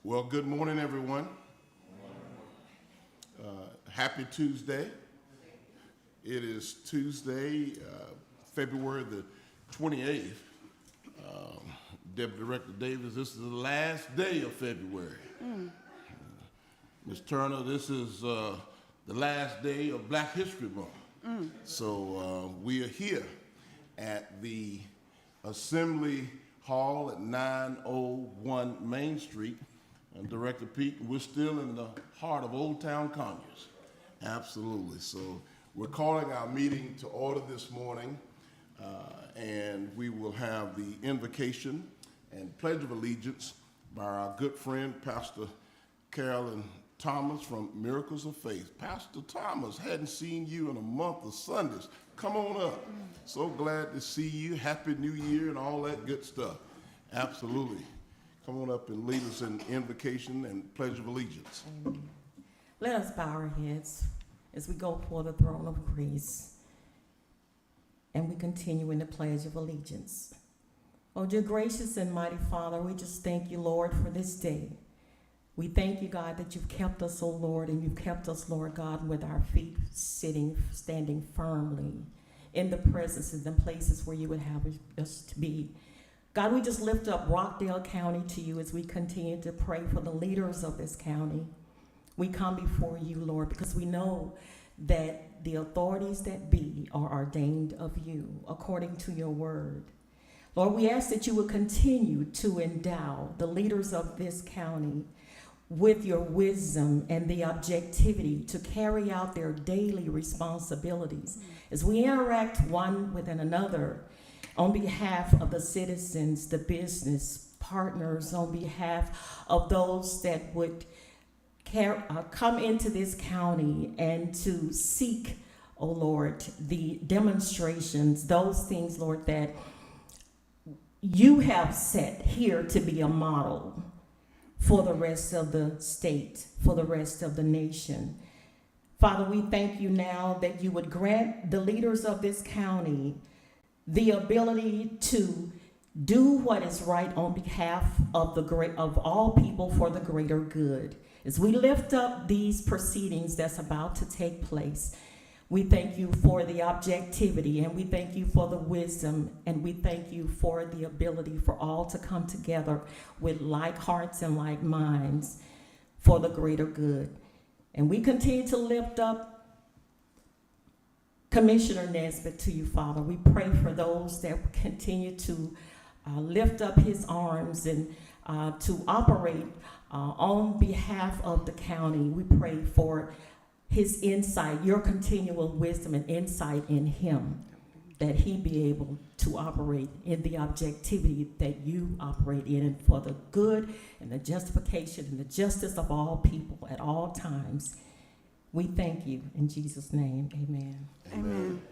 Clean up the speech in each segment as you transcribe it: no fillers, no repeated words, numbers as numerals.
Well, good morning, everyone. Happy Tuesday. It is Tuesday, February the 28th. Deputy Director Davis, this is the last day of February. Ms. Turner, this is the last day of Black History Month. So we are here at the Assembly Hall at 901 Main Street. And Director Pete, we're still in the heart of Old Town Conyers. Absolutely. So we're calling our meeting to order this morning, and we will have the invocation and Pledge of Allegiance by our good friend, Pastor Carolyn Thomas from Miracles of Faith. Pastor Thomas, hadn't seen you in a month of Sundays. Come on up. So glad to see you. Happy New Year and all that good stuff. Absolutely. Come on up and lead us in invocation and Pledge of Allegiance. Amen. Let us bow our heads as we go before the throne of grace and we continue in the Pledge of Allegiance. Oh, dear gracious and mighty Father, we just thank you, Lord, for this day. We thank you, God, that you've kept us, oh Lord, and you've kept us, Lord God, with our feet standing firmly in the presence and places where you would have us to be. God, we just lift up Rockdale County to you as we continue to pray for the leaders of this county. We come before you, Lord, because we know that the authorities that be are ordained of you according to your word. Lord, we ask that you would continue to endow the leaders of this county with your wisdom and the objectivity to carry out their daily responsibilities as we interact one with another on behalf of the citizens, the business partners, on behalf of those that would come into this county and to seek, oh Lord, the demonstrations, those things, Lord, that you have set here to be a model for the rest of the state, for the rest of the nation. Father, we thank you now that you would grant the leaders of this county the ability to do what is right on behalf of of all people for the greater good. As we lift up these proceedings that's about to take place, we thank you for the objectivity, and we thank you for the wisdom, and we thank you for the ability for all to come together with like hearts and like minds for the greater good. And we continue to lift up Commissioner Nesbitt to you, Father. We pray for those that continue to lift up his arms and to operate on behalf of the county. We pray for his insight, your continual wisdom and insight in him, that he be able to operate in the objectivity that you operate in, and for the good and the justification and the justice of all people at all times. We thank you in Jesus' name. Amen. Amen.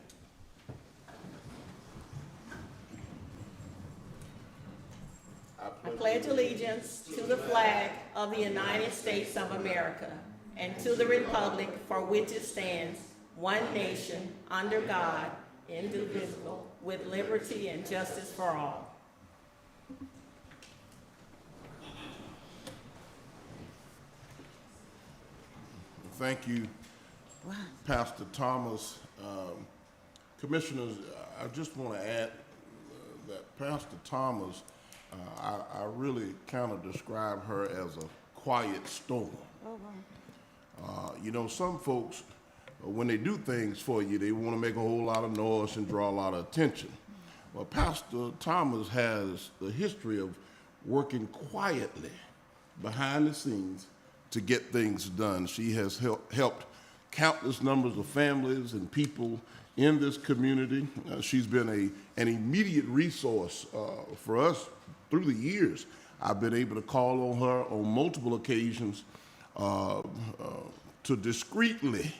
I pledge allegiance to the flag of the United States of America and to the republic for which it stands, one nation, under God, indivisible, with liberty and justice for all. Thank you, Pastor Thomas. Commissioners, I just want to add that Pastor Thomas, I really kind of describe her as a quiet storm. You know, some folks, when they do things for you, they want to make a whole lot of noise and draw a lot of attention. Well, Pastor Thomas has the history of working quietly behind the scenes to get things done. She has helped countless numbers of families and people in this community. She's been an immediate resource for us through the years. I've been able to call on her on multiple occasions to discreetly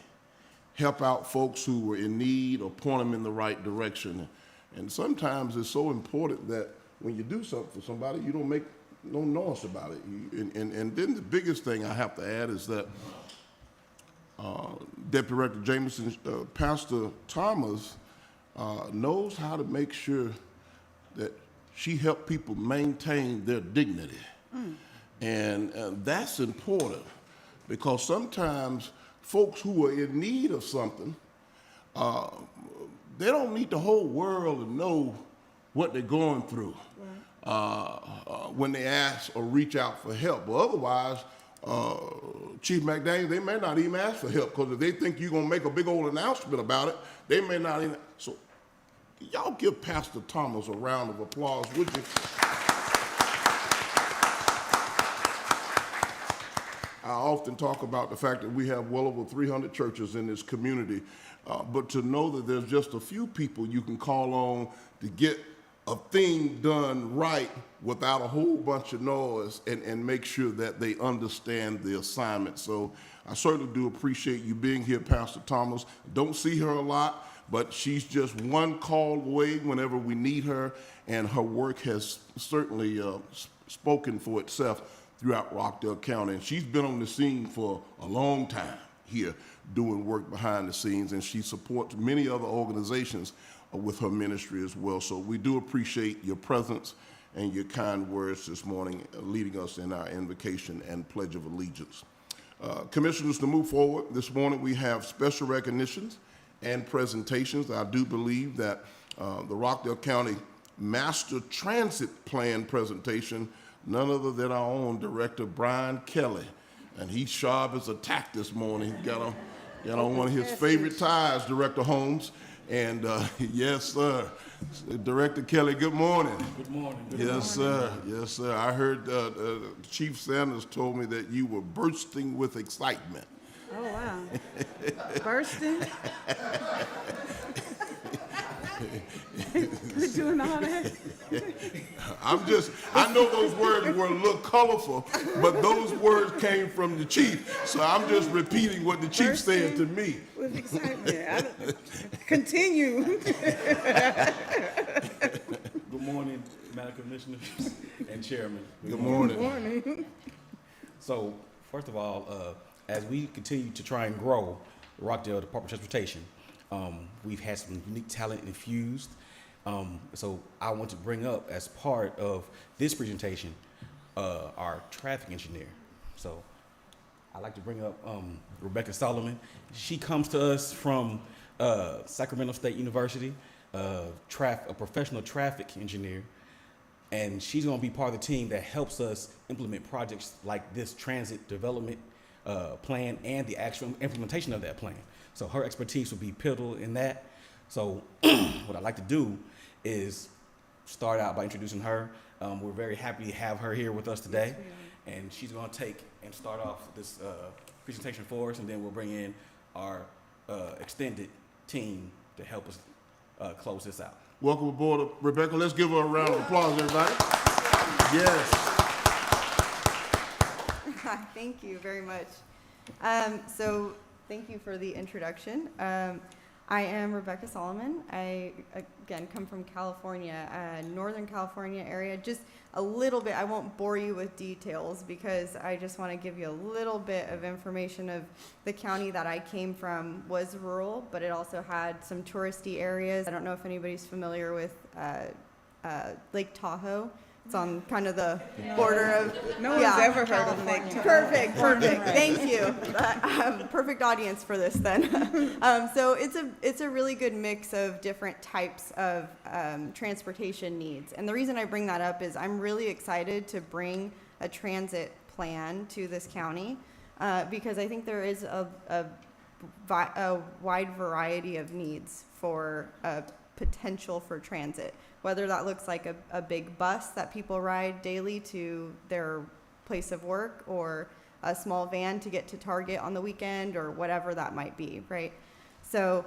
help out folks who were in need or point them in the right direction. And sometimes it's so important that when you do something for somebody, you don't make no noise about it. And then the biggest thing I have to add is that Deputy Director Jameson, Pastor Thomas knows how to make sure that she helped people maintain their dignity. And that's important because sometimes folks who are in need of something, they don't need the whole world to know what they're going through when they ask or reach out for help. Well, otherwise, Chief McDaniel, they may not even ask for help because if they think you're going to make a big old announcement about it, they may not even. So y'all give Pastor Thomas a round of applause, would you? I often talk about the fact that we have well over 300 churches in this community, but to know that there's just a few people you can call on to get a thing done right without a whole bunch of noise and make sure that they understand the assignment. So I certainly do appreciate you being here, Pastor Thomas. Don't see her a lot, but she's just one call away whenever we need her, and her work has certainly spoken for itself throughout Rockdale County. And she's been on the scene for a long time here doing work behind the scenes, and she supports many other organizations with her ministry as well. So we do appreciate your presence and your kind words this morning, leading us in our invocation and Pledge of Allegiance. Commissioners, to move forward, this morning we have special recognitions and presentations. I do believe that the Rockdale County Master Transit Plan presentation, none other than our own Director Brian Kelly, and he's sharp as a tack this morning. He got on one of his favorite ties, Director Holmes. And yes, sir. Director Kelly, good morning. Good morning. Yes, sir. Yes, sir. I heard Chief Sanders told me that you were bursting with excitement. Oh, wow. Bursting? Did you know that? I know those words were a little colorful, but those words came from the chief. So I'm just repeating what the chief said to me. With excitement. Continue. Good morning, Madam Commissioners and Chairman. Good morning. Good morning. So, first of all, as we continue to try and grow Rockdale Department of Transportation, we've had some unique talent infused. So I want to bring up, as part of this presentation, our traffic engineer. So I'd like to bring up Rebecca Solomon. She comes to us from Sacramento State University, a professional traffic engineer, and she's going to be part of the team that helps us implement projects like this transit development plan and the actual implementation of that plan. So her expertise will be pivotal in that. So what I'd like to do is start out by introducing her. We're very happy to have her here with us today. Yes, and she's going to take and start off this presentation for us, and then we'll bring in our extended team to help us close this out. Welcome aboard, Rebecca. Let's give her a round of applause, everybody. Yes. Thank you very much. So thank you for the introduction. I am Rebecca Solomon. I, again, come from California, Northern California area. Just a little bit, I won't bore you with details because I just want to give you a little bit of information of the county that I came from was rural, but it also had some touristy areas. I don't know if anybody's familiar with Lake Tahoe. It's on kind of the border of. No one's ever heard of Lake Tahoe. Perfect. Thank you. Perfect audience for this then. So it's a really good mix of different types of transportation needs. And the reason I bring that up is I'm really excited to bring a transit plan to this county because I think there is a wide variety of needs for potential for transit. Whether that looks like a big bus that people ride daily to their place of work or a small van to get to Target on the weekend or whatever that might be, right? So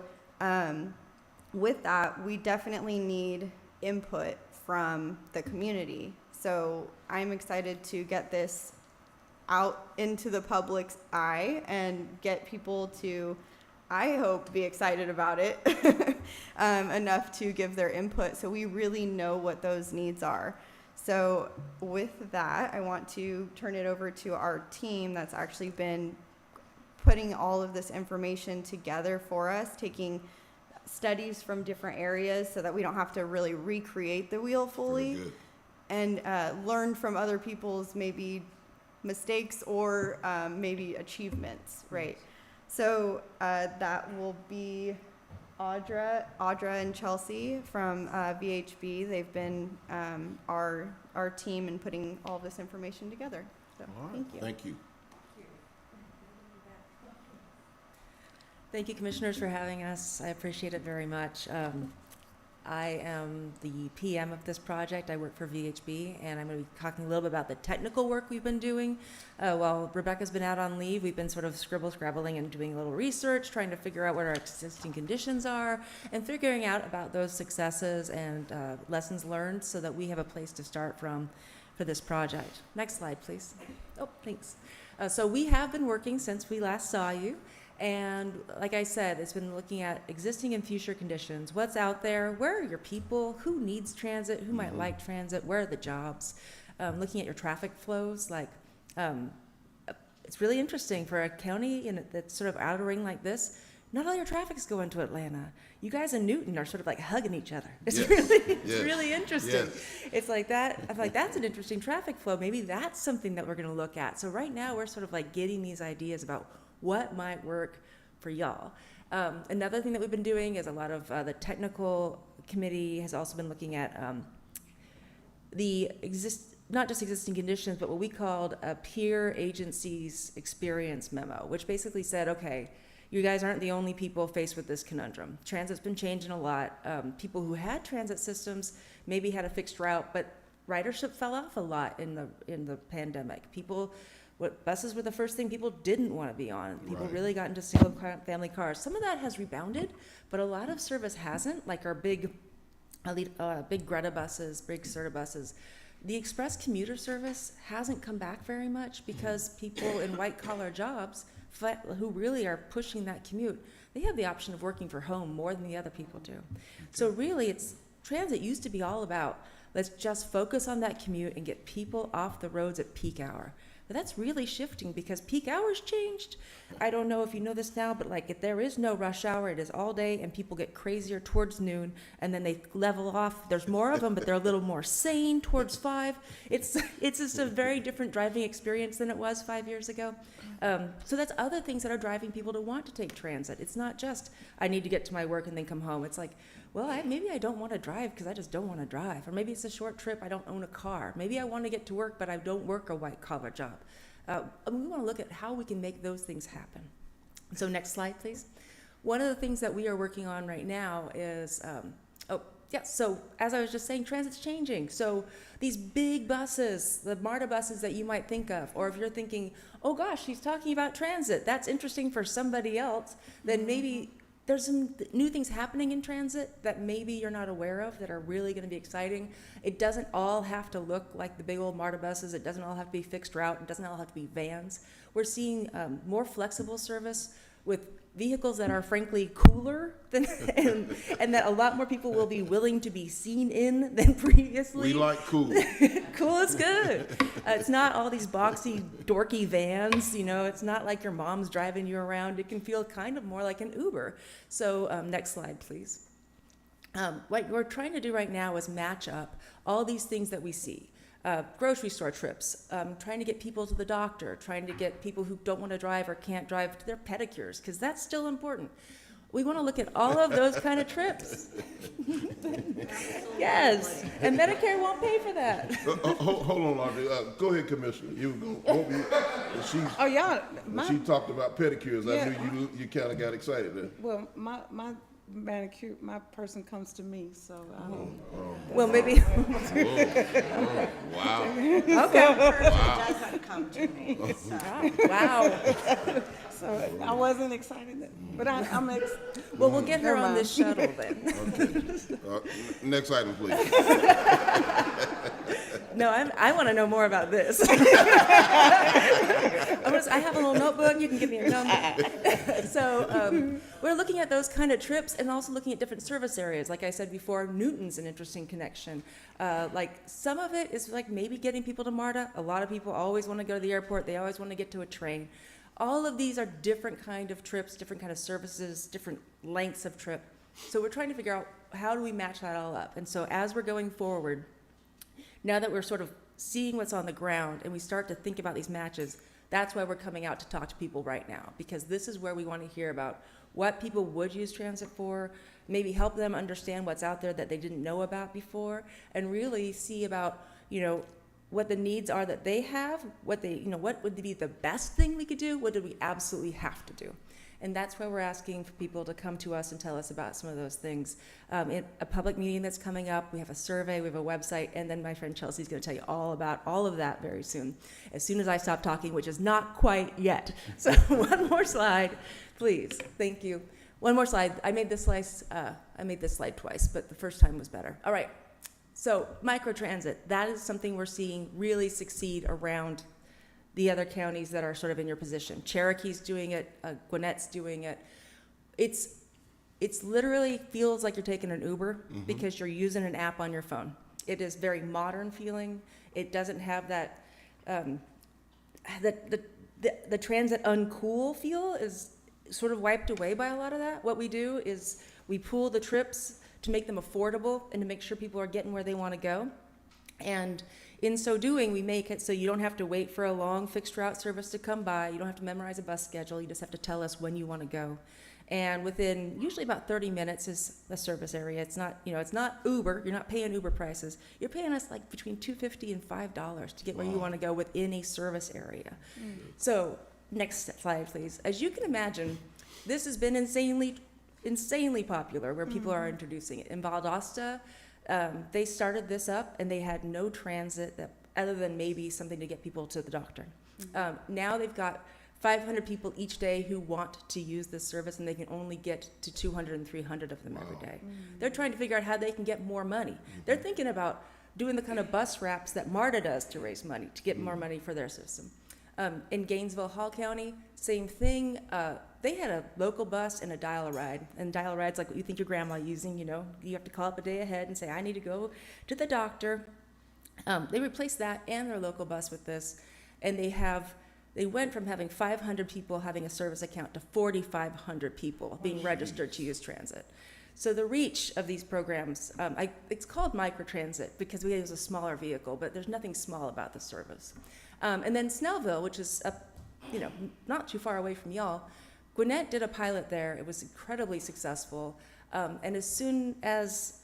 with that, we definitely need input from the community. So I'm excited to get this out into the public's eye and get people to, I hope, be excited about it enough to give their input so we really know what those needs are. So with that, I want to turn it over to our team that's actually been putting all of this information together for us, taking studies from different areas so that we don't have to really recreate the wheel fully and learn from other people's maybe mistakes or maybe achievements, right? So that will be Audra and Chelsea from VHB. They've been our team in putting all this information together. So All right. thank you. Thank you. Thank you, commissioners, for having us. I appreciate it very much. I am the PM of this project. I work for VHB, and I'm going to be talking a little bit about the technical work we've been doing. While Rebecca's been out on leave, we've been sort of scrabbling and doing a little research, trying to figure out what our existing conditions are, and figuring out about those successes and lessons learned so that we have a place to start from for this project. Next slide, please. Oh, thanks. So we have been working since we last saw you. And like I said, it's been looking at existing and future conditions. What's out there? Where are your people? Who needs transit? Who might like transit? Where are the jobs? Looking at your traffic flows. It's really interesting for a county that's sort of outer ring like this. Not all your traffic's going to Atlanta. You guys in Newton are sort of like hugging each other. It's really interesting. Yes. It's like that. I'm like, that's an interesting traffic flow. Maybe that's something that we're going to look at. So right now we're sort of like getting these ideas about what might work for y'all. Another thing that we've been doing is a lot of the technical committee has also been looking at not just existing conditions, but what we called a peer agencies experience memo, which basically said, okay, you guys aren't the only people faced with this conundrum. Transit's been changing a lot. People who had transit systems maybe had a fixed route, but ridership fell off a lot in the pandemic. Buses were the first thing people didn't want to be on. People Right. really got into single family cars. Some of that has rebounded, but a lot of service hasn't, like our big Greta buses, big Serta buses. The express commuter service hasn't come back very much because people in white collar jobs who really are pushing that commute, they have the option of working for home more than the other people do. So really transit used to be all about, let's just focus on that commute and get people off the roads at peak hour. But that's really shifting because peak hours changed. I don't know if you know this now, but if there is no rush hour, it is all day, and people get crazier towards noon, and then they level off. There's more of them, but they're a little more sane towards 5. It's just a very different driving experience than it was 5 years ago. So that's other things that are driving people to want to take transit. It's not just, I need to get to my work and then come home. It's like, well, maybe I don't want to drive because I just don't want to drive. Or maybe it's a short trip, I don't own a car. Maybe I want to get to work, but I don't work a white-collar job. We want to look at how we can make those things happen. So next slide, please. One of the things that we are working on right now is, so as I was just saying, transit's changing. So these big buses, the MARTA buses that you might think of, or if you're thinking, oh gosh, she's talking about transit, that's interesting for somebody else, then maybe there's some new things happening in transit that maybe you're not aware of that are really going to be exciting. It doesn't all have to look like the big old MARTA buses. It doesn't all have to be fixed route. It doesn't all have to be vans. We're seeing more flexible service with vehicles that are frankly cooler than, and that a lot more people will be willing to be seen in than previously. We like cool. Cool is good. It's not all these boxy, dorky vans. It's not like your mom's driving you around. It can feel kind of more like an Uber. So next slide, please. What we're trying to do right now is match up all these things that we see. Grocery store trips, trying to get people to the doctor, trying to get people who don't want to drive or can't drive to their pedicures, because that's still important. We want to look at all of those kind of trips. Yes, and Medicare won't pay for that. Hold on, Audrey. Go ahead, Commissioner. She talked about pedicures. Yeah. I knew you kind of got excited there. Well, my manicure, my person comes to me, so. Well, maybe. Wow. Okay. Doesn't come to me. So. Wow. So I wasn't excited, but I'm Well, we'll get her on this shuttle then. Okay. Next item, please. No, I want to know more about this. I have a little notebook. You can give me your number. So we're looking at those kind of trips and also looking at different service areas. Like I said before, Newton's an interesting connection. Some of it is maybe getting people to MARTA. A lot of people always want to go to the airport. They always want to get to a train. All of these are different kind of trips, different kind of services, different lengths of trip. So we're trying to figure out how do we match that all up. And so as we're going forward, now that we're sort of seeing what's on the ground and we start to think about these matches, that's why we're coming out to talk to people right now, because this is where we want to hear about what people would use transit for, maybe help them understand what's out there that they didn't know about before, and really see about, what the needs are that they have, what would be the best thing we could do, what do we absolutely have to do. And that's why we're asking for people to come to us and tell us about some of those things. In a public meeting that's coming up, we have a survey, we have a website, and then my friend Chelsea's gonna tell you all about all of that very soon as I stop talking, which is not quite yet. So one more slide, please, thank you. One more slide, I made this slide twice, but the first time was better. All right, so microtransit, that is something we're seeing really succeed around the other counties that are sort of in your position. Cherokee's doing it, Gwinnett's doing it. It's literally feels like you're taking an Uber because you're using an app on your phone. It is very modern feeling. It doesn't have that, the transit uncool feel is sort of wiped away by a lot of that. What we do is we pool the trips to make them affordable and to make sure people are getting where they want to go. And in so doing, we make it so you don't have to wait for a long fixed route service to come by. You don't have to memorize a bus schedule. You just have to tell us when you want to go. And within usually about 30 minutes is the service area. It's not, it's not Uber. You're not paying Uber prices. You're paying us like between $2.50 and $5 to get where you want to go within a service area. So next slide, please. As you can imagine, this has been insanely popular where people are introducing it. In Valdosta, they started this up and they had no transit other than maybe something to get people to the doctor. Now they've got 500 people each day who want to use this service, and they can only get to 200 and 300 of them every day. They're trying to figure out how they can get more money. They're thinking about doing the kind of bus wraps that MARTA does to raise money, to get more money for their system. In Gainesville, Hall County, same thing. They had a local bus and a dial-a-ride. And dial-a-ride's like what you think your grandma using, You have to call up a day ahead and say, I need to go to the doctor. They replaced that and their local bus with this. And they went from having 500 people having a service account to 4,500 people being registered to use transit. So the reach of these programs, it's called microtransit because we use a smaller vehicle, but there's nothing small about the service. And then Snellville, which is up, not too far away from y'all, Gwinnett did a pilot there. It was incredibly successful. And as soon as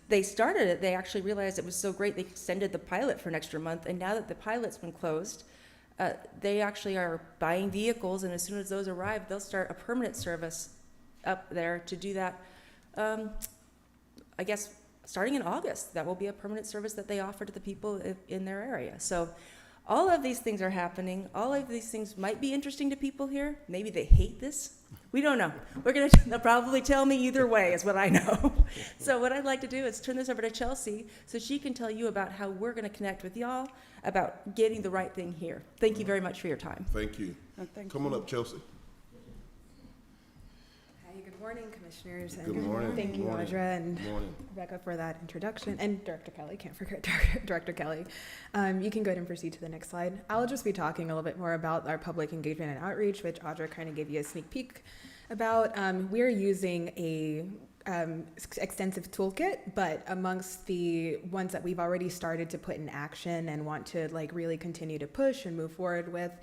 they started it, they actually realized it was so great they extended the pilot for an extra month. And now that the pilot's been closed, they actually are buying vehicles, and as soon as those arrive, they'll start a permanent service up there to do that. I guess starting in August, that will be a permanent service that they offer to the people in their area. So all of these things are happening. All of these things might be interesting to people here. Maybe they hate this. We don't know. They'll probably tell me either way is what I know. So what I'd like to do is turn this over to Chelsea so she can tell you about how we're going to connect with y'all about getting the right thing here. Thank you very much for your time. Thank you. Come on up, Chelsea. Hi, good morning, commissioners. Good morning. Thank Good you, morning. Audra and Good morning. Rebecca, for that introduction. And Director Kelly, can't forget Director Kelly. You can go ahead and proceed to the next slide. I'll just be talking a little bit more about our public engagement and outreach, which Audra kind of gave you a sneak peek about. We're using a extensive toolkit, but amongst the ones that we've already started to put in action and want to really continue to push and move forward with,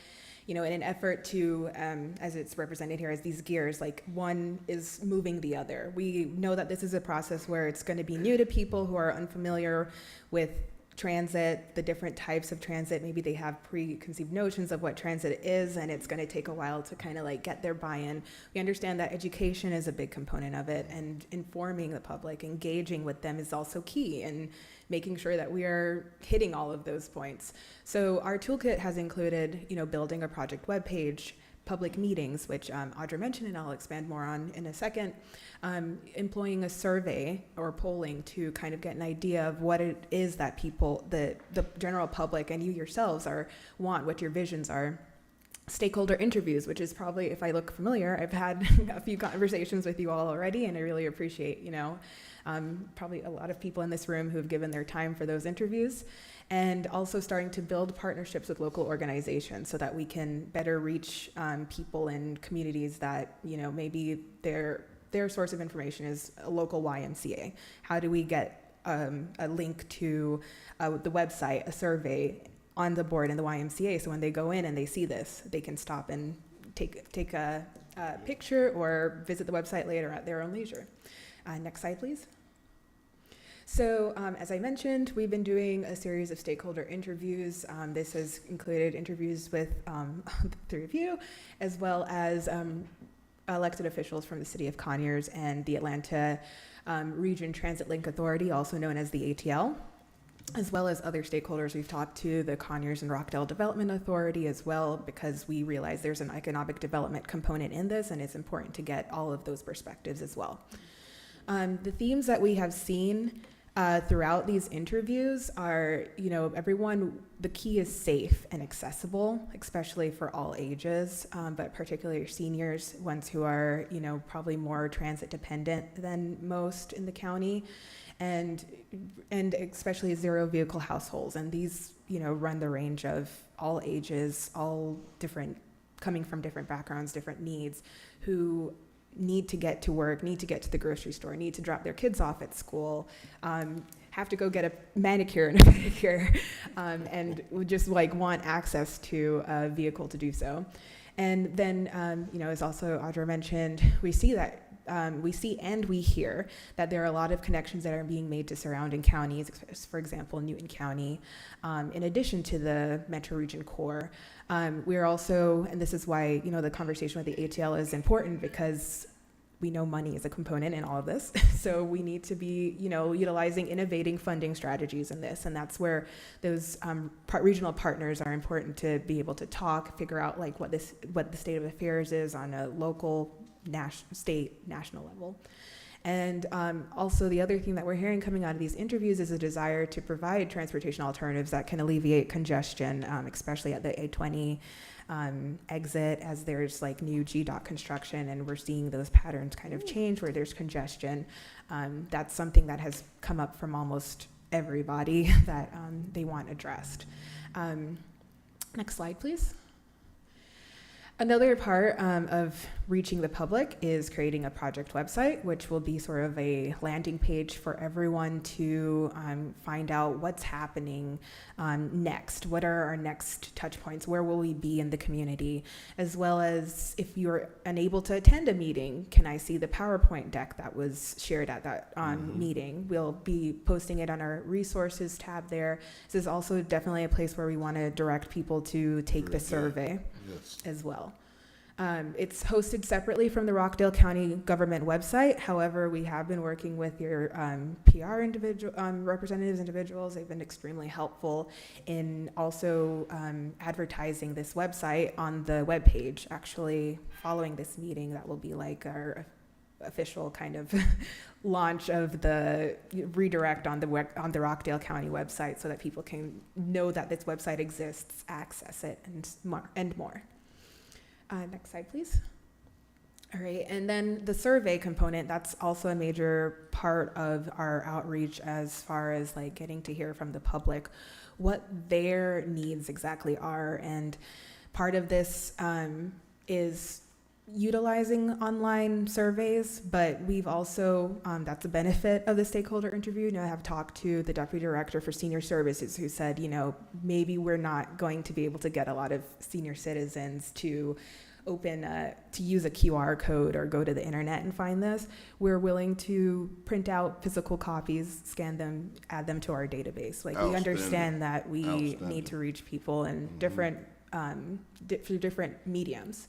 in an effort to, as it's represented here as these gears, one is moving the other. We know that this is a process where it's going to be new to people who are unfamiliar with transit, the different types of transit. Maybe they have preconceived notions of what transit is, and it's going to take a while to kind of get their buy-in. We understand that education is a big component of it, and informing the public, engaging with them is also key, and making sure that we are hitting all of those points. So our toolkit has included, building a project webpage, public meetings, which Audra mentioned and I'll expand more on in a second, employing a survey or polling to kind of get an idea of what it is that people, the general public and you yourselves want, what your visions are. Stakeholder interviews, which is probably, if I look familiar, I've had a few conversations with you all already, and I really appreciate, probably a lot of people in this room who have given their time for those interviews. And also starting to build partnerships with local organizations so that we can better reach people in communities that, maybe their source of information is a local YMCA. How do we get a link to the website, a survey on the board in the YMCA. So when they go in and they see this, they can stop and take a picture or visit the website later at their own leisure. Next slide, please. So as I mentioned, we've been doing a series of stakeholder interviews. This has included interviews with the three of you, as well as elected officials from the City of Conyers and the Atlanta Region Transit Link Authority, also known as the ATL, as well as other stakeholders. We've talked to the Conyers and Rockdale Development Authority as well, because we realize there's an economic development component in this, and it's important to get all of those perspectives as well. The themes that we have seen throughout these interviews are, everyone, the key is safe and accessible, especially for all ages, but particularly seniors, ones who are, probably more transit dependent than most in the county, and especially zero vehicle households. And these, run the range of all ages, all different, coming from different backgrounds, different needs, who need to get to work, need to get to the grocery store, need to drop their kids off at school, have to go get a manicure and a pedicure, and would just want access to a vehicle to do so. And then, as also Audra mentioned, we see and we hear that there are a lot of connections that are being made to surrounding counties, for example, Newton County, in addition to the Metro Region Core. We're also, and this is why, the conversation with the ATL is important, because we know money is a component in all of this. So we need to be, utilizing innovating funding strategies in this. And that's where those regional partners are important to be able to talk, figure out what the state of affairs is on a local, state, national level. And also the other thing that we're hearing coming out of these interviews is a desire to provide transportation alternatives that can alleviate congestion, especially at the A20 exit, as there's new GDOT construction, and we're seeing those patterns kind of change where there's congestion. That's something that has come up from almost everybody that they want addressed. Next slide, please. Another part of reaching the public is creating a project website, which will be sort of a landing page for everyone to find out what's happening next. What are our next touch points? Where will we be in the community? As well as, if you're unable to attend a meeting, can I see the PowerPoint deck that was shared at that meeting? We'll be posting it on our resources tab there. This is also definitely a place where we want to direct people to take the survey as well. It's hosted separately from the Rockdale County government website. However, we have been working with your PR representatives, individuals. They've been extremely helpful in also advertising this website on the webpage. Actually, following this meeting, that will be our official kind of launch of the redirect on the Rockdale County website, so that people can know that this website exists, access it, and more. Next slide, please. All right, and then the survey component, that's also a major part of our outreach, as far as getting to hear from the public what their needs exactly are. And part of this is utilizing online surveys, but we've also, that's a benefit of the stakeholder interview. I have talked to the Deputy Director for Senior Services, who said, maybe we're not going to be able to get a lot of senior citizens to to use a QR code or go to the internet and find this. We're willing to print out physical copies, scan them, add them to our database. We understand that we need to reach people in different, through different mediums.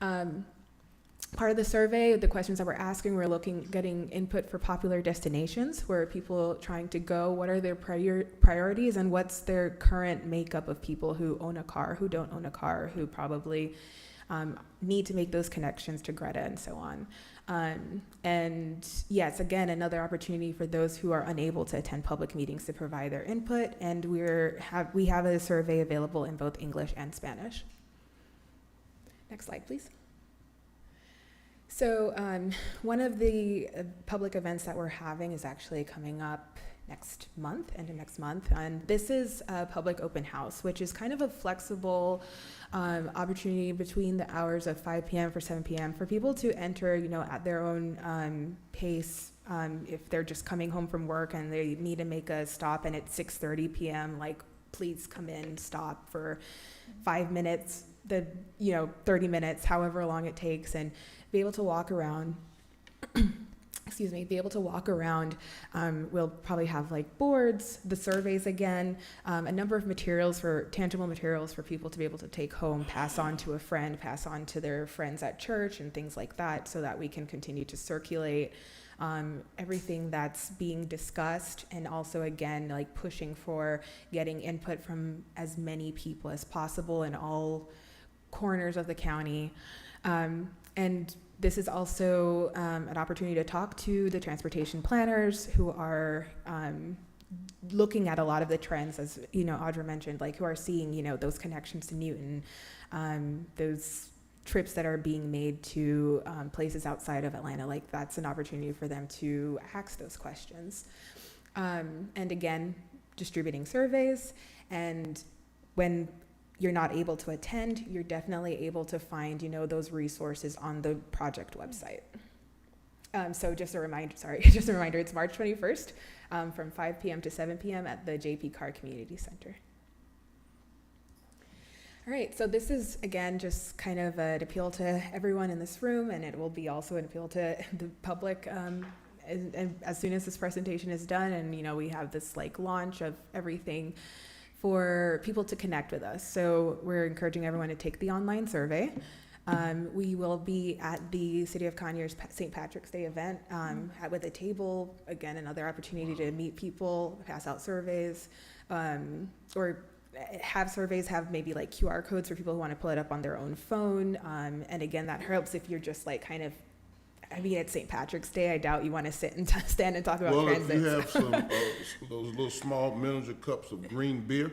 Part of the survey, the questions that we're asking, getting input for popular destinations, where people trying to go, what are their priorities, and what's their current makeup of people who own a car, who don't own a car, who probably need to make those connections to Greta and so on. And yes, again, another opportunity for those who are unable to attend public meetings to provide their input. And we have a survey available in both English and Spanish. Next slide, please. So one of the public events that we're having is actually coming up end of next month. And this is a public open house, which is kind of a flexible opportunity between the hours of 5 p.m. for 7 p.m. for people to enter, at their own pace, If they're just coming home from work and they need to make a stop and it's 6:30 p.m., like, please come in, stop for 5 minutes, 30 minutes, however long it takes, and be able to walk around. Be able to walk around. We'll probably have like boards, the surveys again, a number of tangible materials for people to be able to take home, pass on to a friend, pass on to their friends at church and things like that, so that we can continue to circulate everything that's being discussed, and also again, like pushing for getting input from as many people as possible in all corners of the county. And this is also an opportunity to talk to the transportation planners who are looking at a lot of the trends, as Audra mentioned, like who are seeing those connections to Newton, those trips that are being made to places outside of Atlanta. Like, that's an opportunity for them to ask those questions. And again, distributing surveys, and when you're not able to attend, you're definitely able to find, those resources on the project website. So just a reminder, it's March 21st from 5 p.m. to 7 p.m. at the JP Carr Community Center. All right, so this is, again, just kind of an appeal to everyone in this room, and it will be also an appeal to the public and as soon as this presentation is done and, we have this like launch of everything, for people to connect with us. So we're encouraging everyone to take the online survey. We will be at the City of Conyers St. Patrick's Day event with a table, again, another opportunity to meet people, pass out surveys, or have surveys have maybe like QR codes for people who want to pull it up on their own phone. And again, that helps if you're just like kind of, it's St. Patrick's Day. I doubt you want to sit and stand and talk about transit. Well, if you have some those little small miniature cups of green beer,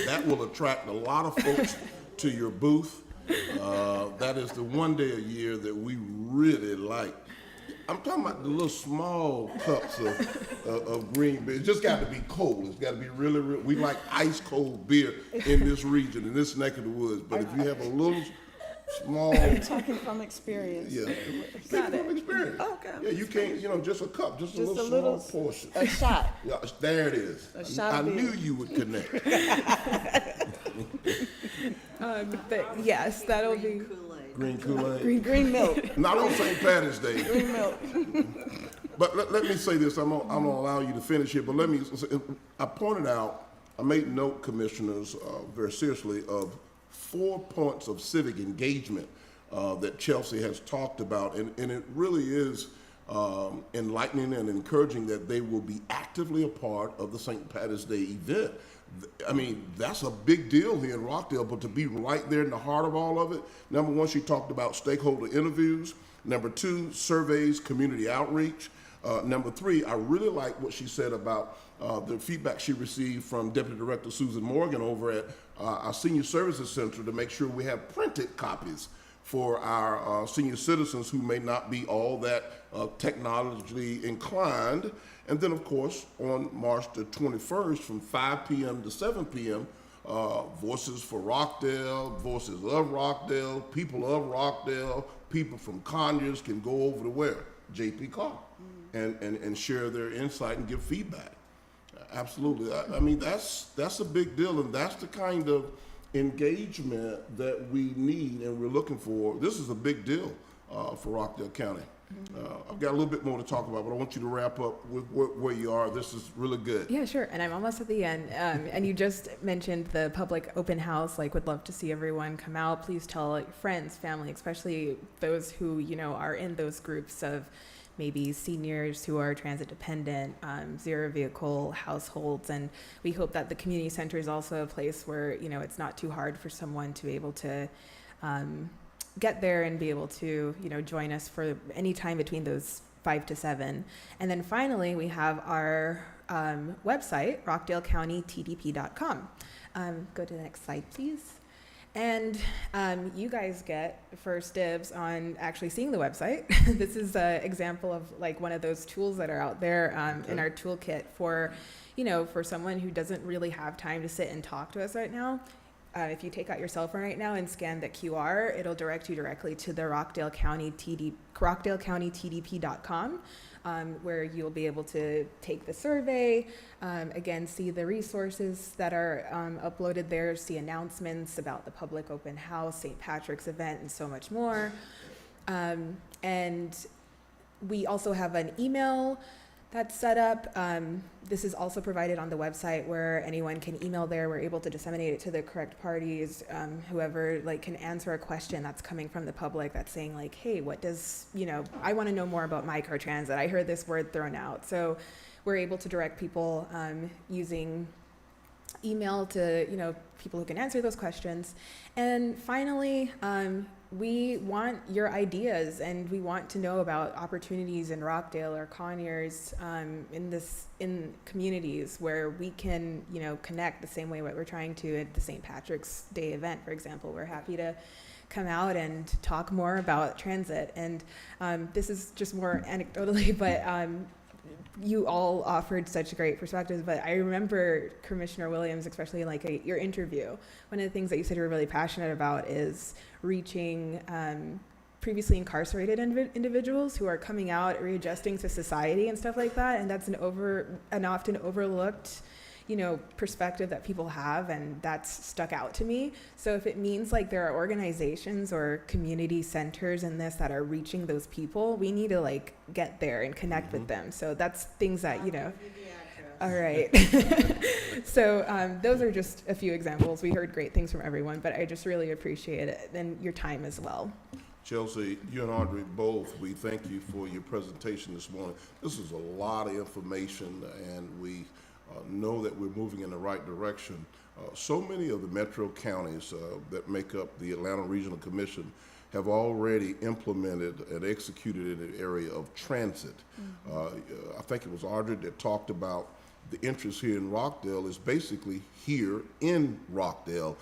that will attract a lot of folks to your booth. That is the one day a year that we really like. I'm talking about the little small cups of green beer. It just got to be cold. It's got to be really, we like ice cold beer in this region, in this neck of the woods. But if you have a little small. I'm talking from experience. Yeah. Got it. From experience. Okay. Yeah, you can't, just a cup, just a little small portion. A shot. Yeah, there it is. A shot I of beer. knew you would connect. But yes, that'll be Kool-Aid. Green Kool-Aid. Green milk. Not on St. Patty's Day. Green milk. But let me say this. I'm gonna allow you to finish here. But I pointed out, I made note, commissioners, very seriously, of 4 points of civic engagement that Chelsea has talked about, and it really is enlightening and encouraging that they will be actively a part of the St. Patty's Day event. I mean, that's a big deal here in Rockdale, but to be right there in the heart of all of it. Number one, she talked about stakeholder interviews. Number two, surveys, community outreach. Number three, I really like what she said about the feedback she received from Deputy Director Susan Morgan over at our Senior Services Center to make sure we have printed copies for our senior citizens who may not be all that technologically inclined. And then, of course, on March the 21st from 5 p.m. to 7 p.m., Voices for Rockdale, Voices of Rockdale, People of Rockdale, people from Conyers can go over to where? JP Carr and share their insight and give feedback. Absolutely. I mean, that's a big deal, and that's the kind of engagement that we need and we're looking for. This is a big deal for Rockdale County. I've got a little bit more to talk about, but I want you to wrap up with where you are. This is really good. Yeah, sure. And I'm almost at the end. And you just mentioned the public open house. Like, would love to see everyone come out. Please tell friends, family, especially those who, are in those groups of maybe seniors who are transit dependent, zero vehicle households. And we hope that the community center is also a place where, it's not too hard for someone to be able to get there and be able to, join us for any time between those 5 to 7. And then finally, we have our website, rockdalecountytdp.com. Go to the next slide, please. And you guys get first dibs on actually seeing the website. This is an example of like one of those tools that are out there in our toolkit for, for someone who doesn't really have time to sit and talk to us right now. if you take out your cell phone right now and scan the QR, it'll direct you directly to the RockdaleCountyTDP.com, where you'll be able to take the survey, again, see the resources that are uploaded there, see announcements about the public open house, St. Patrick's event, and so much more. And we also have an email that's set up. This is also provided on the website where anyone can email there. We're able to disseminate it to the correct parties, whoever can answer a question that's coming from the public that's saying hey, what does, I want to know more about microtransit. I heard this word thrown out. So we're able to direct people using email to, people who can answer those questions. And finally, we want your ideas, and we want to know about opportunities in Rockdale or Conyers, in communities where we can, connect the same way what we're trying to at the St. Patrick's Day event, for example. We're happy to come out and talk more about transit. And this is just more anecdotally, but you all offered such great perspectives, but I remember Commissioner Williams, especially in your interview, one of the things that you said you were really passionate about is reaching previously incarcerated individuals who are coming out, readjusting to society and stuff like that, and that's an often overlooked perspective that people have, and that's stuck out to me. So if it means there are organizations or community centers in this that are reaching those people, we need to get there and connect with them. So that's things that, all right. So those are just a few examples. We heard great things from everyone, but I just really appreciate it and your time as well. Chelsea, you and Audrey both, we thank you for your presentation this morning. This is a lot of information, and we know that we're moving in the right direction. So many of the metro counties that make up the Atlanta Regional Commission have already implemented and executed in the area of transit. I think it was Audrey that talked about the interest here in Rockdale is basically here in Rockdale.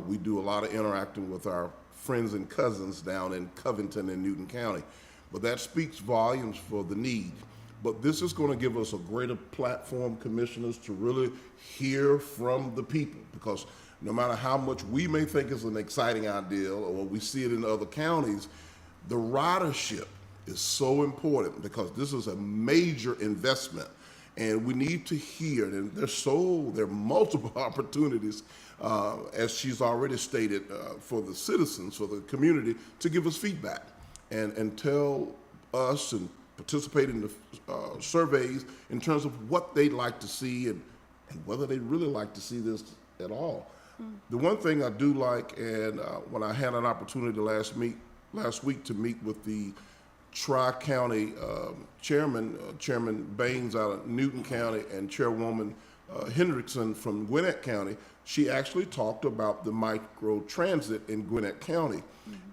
We do a lot of interacting with our friends and cousins down in Covington and Newton County, but that speaks volumes for the need. But this is going to give us a greater platform, commissioners, to really hear from the people, because no matter how much we may think is an exciting idea or we see it in other counties, the ridership is so important because this is a major investment, and we need to hear it. And there are multiple opportunities, as she's already stated, for the citizens, for the community, to give us feedback and tell us and participate in the surveys in terms of what they'd like to see and whether they really like to see this at all. The one thing I do like, and when I had an opportunity last week to meet with the Tri-County chairman, Chairman Baines out of Newton County, and Chairwoman Hendrickson from Gwinnett County, she actually talked about the micro transit in Gwinnett County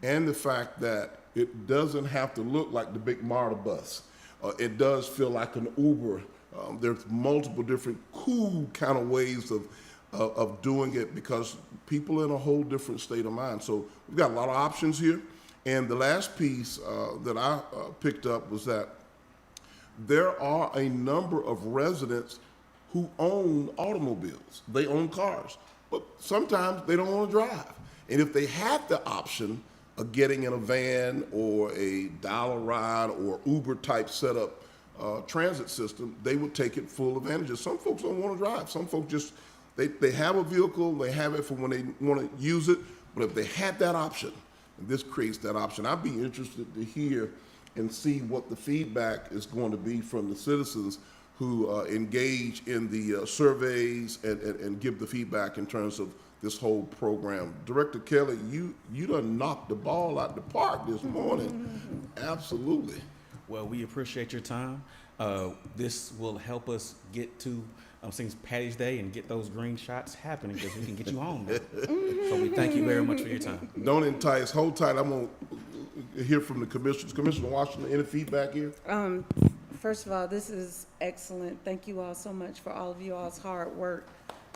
and the fact that it doesn't have to look like the big MARTA bus. It does feel like an Uber. There's multiple different cool kind of ways of doing it because people are in a whole different state of mind. So we've got a lot of options here. And the last piece that I picked up was that there are a number of residents who own automobiles. They own cars, but sometimes they don't want to drive. And if they had the option of getting in a van or a dollar ride or Uber type setup transit system, they would take it full advantage of. Some folks don't want to drive. Some folks just, they have a vehicle, they have it for when they want to use it, but if they had that option, and this creates that option, I'd be interested to hear and see what the feedback is going to be from the citizens who engage in the surveys and give the feedback in terms of this whole program. Director Kelly, you done knocked the ball out the park this morning. Absolutely. Well, we appreciate your time. This will help us get to St. Patty's Day and get those green shots happening because we can get you home. So we thank you very much for your time. Don't entice. Hold tight. I'm going to hear from the commissioners. Commissioner Washington, any feedback here? First of all, this is excellent. Thank you all so much for all of you all's hard work.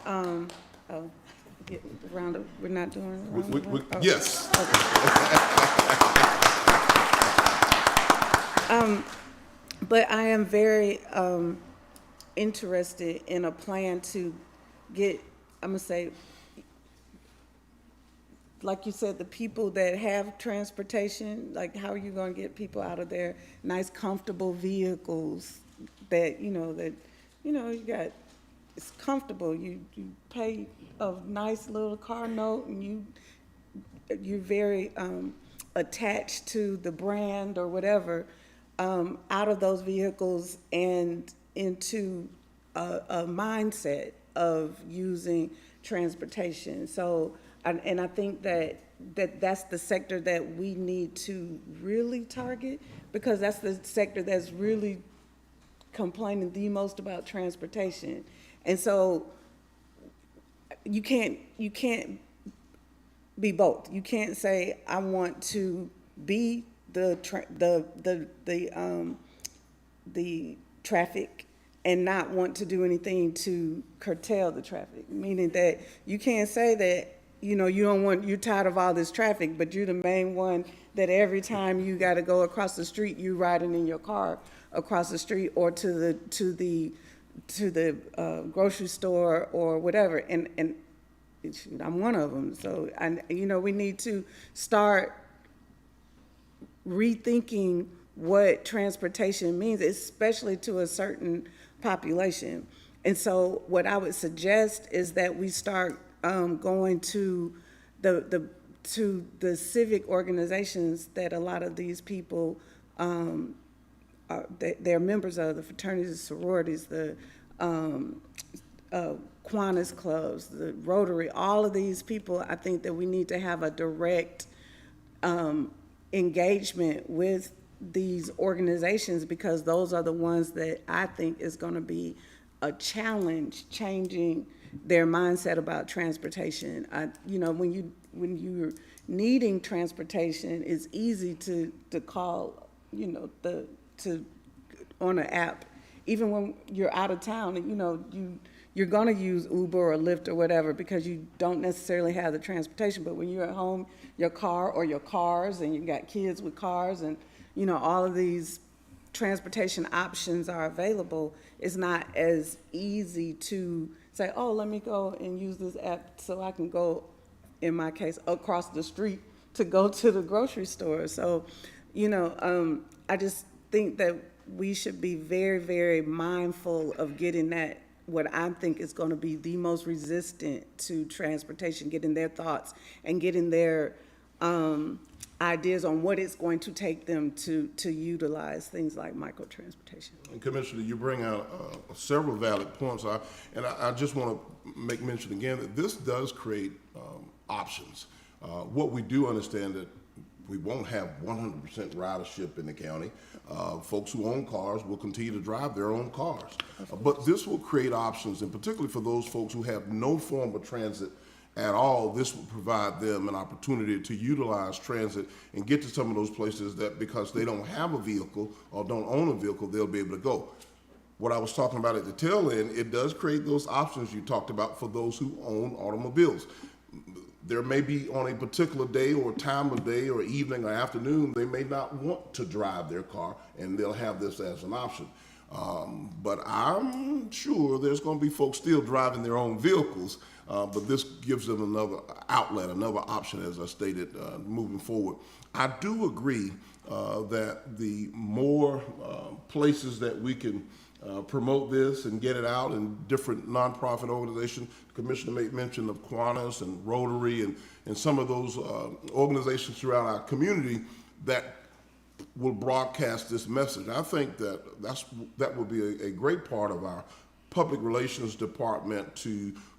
We're not doing a round of applause? Yes. Okay. But I am very interested in a plan to get, I'm going to say, like you said, the people that have transportation, like how are you gonna get people out of their nice, comfortable vehicles that, you got, it's comfortable, you pay a nice little car note and you're very, attached to the brand or whatever, out of those vehicles and into a mindset of using transportation. So, and I think that's the sector that we need to really target, because that's the sector that's really complaining the most about transportation. And so you can't be both. You can't say I want to be the traffic and not want to do anything to curtail the traffic. Meaning that you can't say that, you're tired of all this traffic, but you're the main one that every time you got to go across the street, you riding in your car across the street or to the grocery store or whatever. And I'm one of them. So, we need to start rethinking what transportation means, especially to a certain population. And so what I would suggest is that we start going to the civic organizations that a lot of these people they're members of, the fraternities, sororities, the Kiwanis clubs, the Rotary, all of these people. I think that we need to have a direct engagement with these organizations, because those are the ones that I think is going to be a challenge changing their mindset about transportation. When you're needing transportation, it's easy to call, on an app, even when you're out of town, and you're going to use Uber or Lyft or whatever because you don't necessarily have the transportation. But when you're at home, your car or your cars, and you got kids with cars, and all of these transportation options are available, it's not as easy to say, oh, let me go and use this app so I can go, in my case, across the street to go to the grocery store. So, I just think that we should be very, very mindful of getting that, what I think is going to be the most resistant to transportation, getting their thoughts and getting their ideas on what it's going to take them to utilize things like microtransportation. And Commissioner, you bring out several valid points. I just want to make mention again that this does create options. What we do understand that we won't have 100% ridership in the county. Folks who own cars will continue to drive their own cars. But this will create options, and particularly for those folks who have no form of transit at all, this will provide them an opportunity to utilize transit and get to some of those places that, because they don't have a vehicle or don't own a vehicle, they'll be able to go. What I was talking about at the tail end, it does create those options you talked about for those who own automobiles. There may be on a particular day or time of day or evening or afternoon, they may not want to drive their car, and they'll have this as an option. But I'm sure there's going to be folks still driving their own vehicles, but this gives them another outlet, another option, as I stated, moving forward. I do agree that the more places that we can promote this and get it out in different nonprofit organizations. The Commissioner made mention of Kiwanis and Rotary and some of those organizations throughout our community that will broadcast this message. I think that would be a great part of our public relations department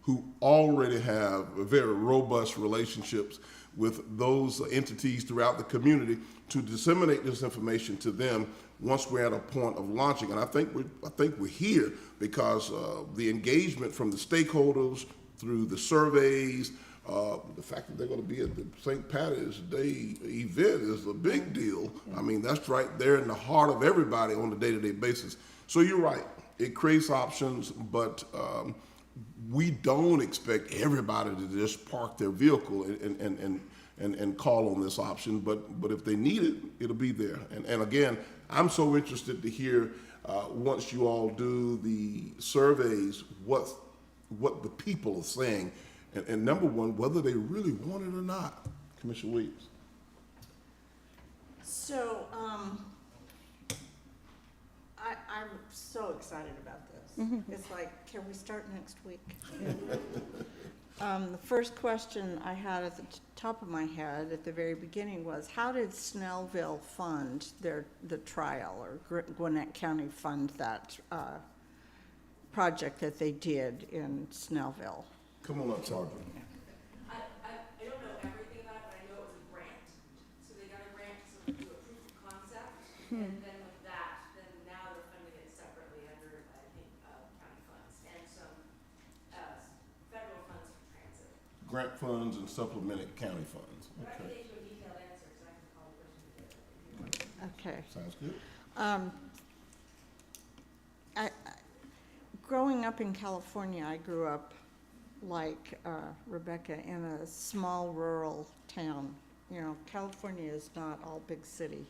who already have very robust relationships with those entities throughout the community, to disseminate this information to them once we're at a point of launching. And I think we're here because the engagement from the stakeholders through the surveys, the fact that they're going to be at the St. Patty's Day event is a big deal. I mean, that's right there in the heart of everybody on a day-to-day basis. So you're right, it creates options, but we don't expect everybody to just park their vehicle and call on this option, but if they need it, it'll be there. And again, I'm so interested to hear once you all do the surveys, what the people are saying and number one, whether they really want it or not. Commissioner Williams. So, I'm so excited about this. It's like, can we start next week? The first question I had at the top of my head at the very beginning was, how did Snellville fund the trial, or Gwinnett County fund that project that they did in Snellville? Come on up, Sergeant. I don't know everything about it, but I know it was a grant. So they got a grant to do a proof of concept, and then with that, then now they're funding it separately under, I think, county funds and some federal funds for transit. Grant funds and supplemented county funds. But I can Okay, get you a detailed answer, so I can call the person who did it. Okay. sounds good. Growing up in California, I grew up like Rebecca in a small rural town. You know, California is not all big city.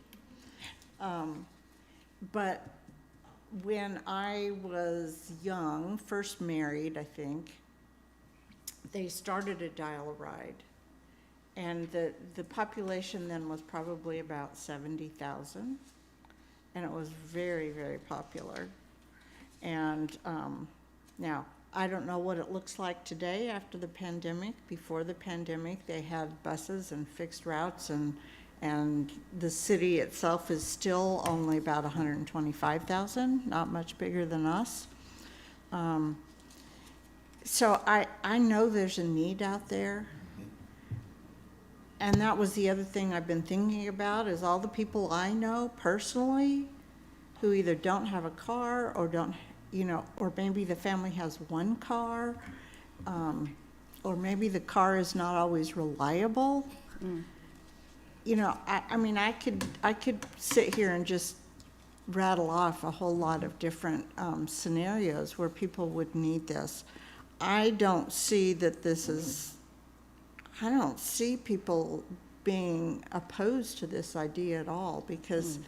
But when I was young, first married, I think, they started a dial-a-ride. And the population then was probably about 70,000. And it was very, very popular. And now, I don't know what it looks like today after the pandemic. Before the pandemic, they had buses and fixed routes, and the city itself is still only about 125,000, not much bigger than us. So I know there's a need out there. And that was the other thing I've been thinking about, is all the people I know personally who either don't have a car or don't, you know, or maybe the family has one car, or maybe the car is not always reliable. You know, I mean, I could sit here and just rattle off a whole lot of different scenarios where people would need this. I don't see that this is, I don't see people being opposed to this idea at all, because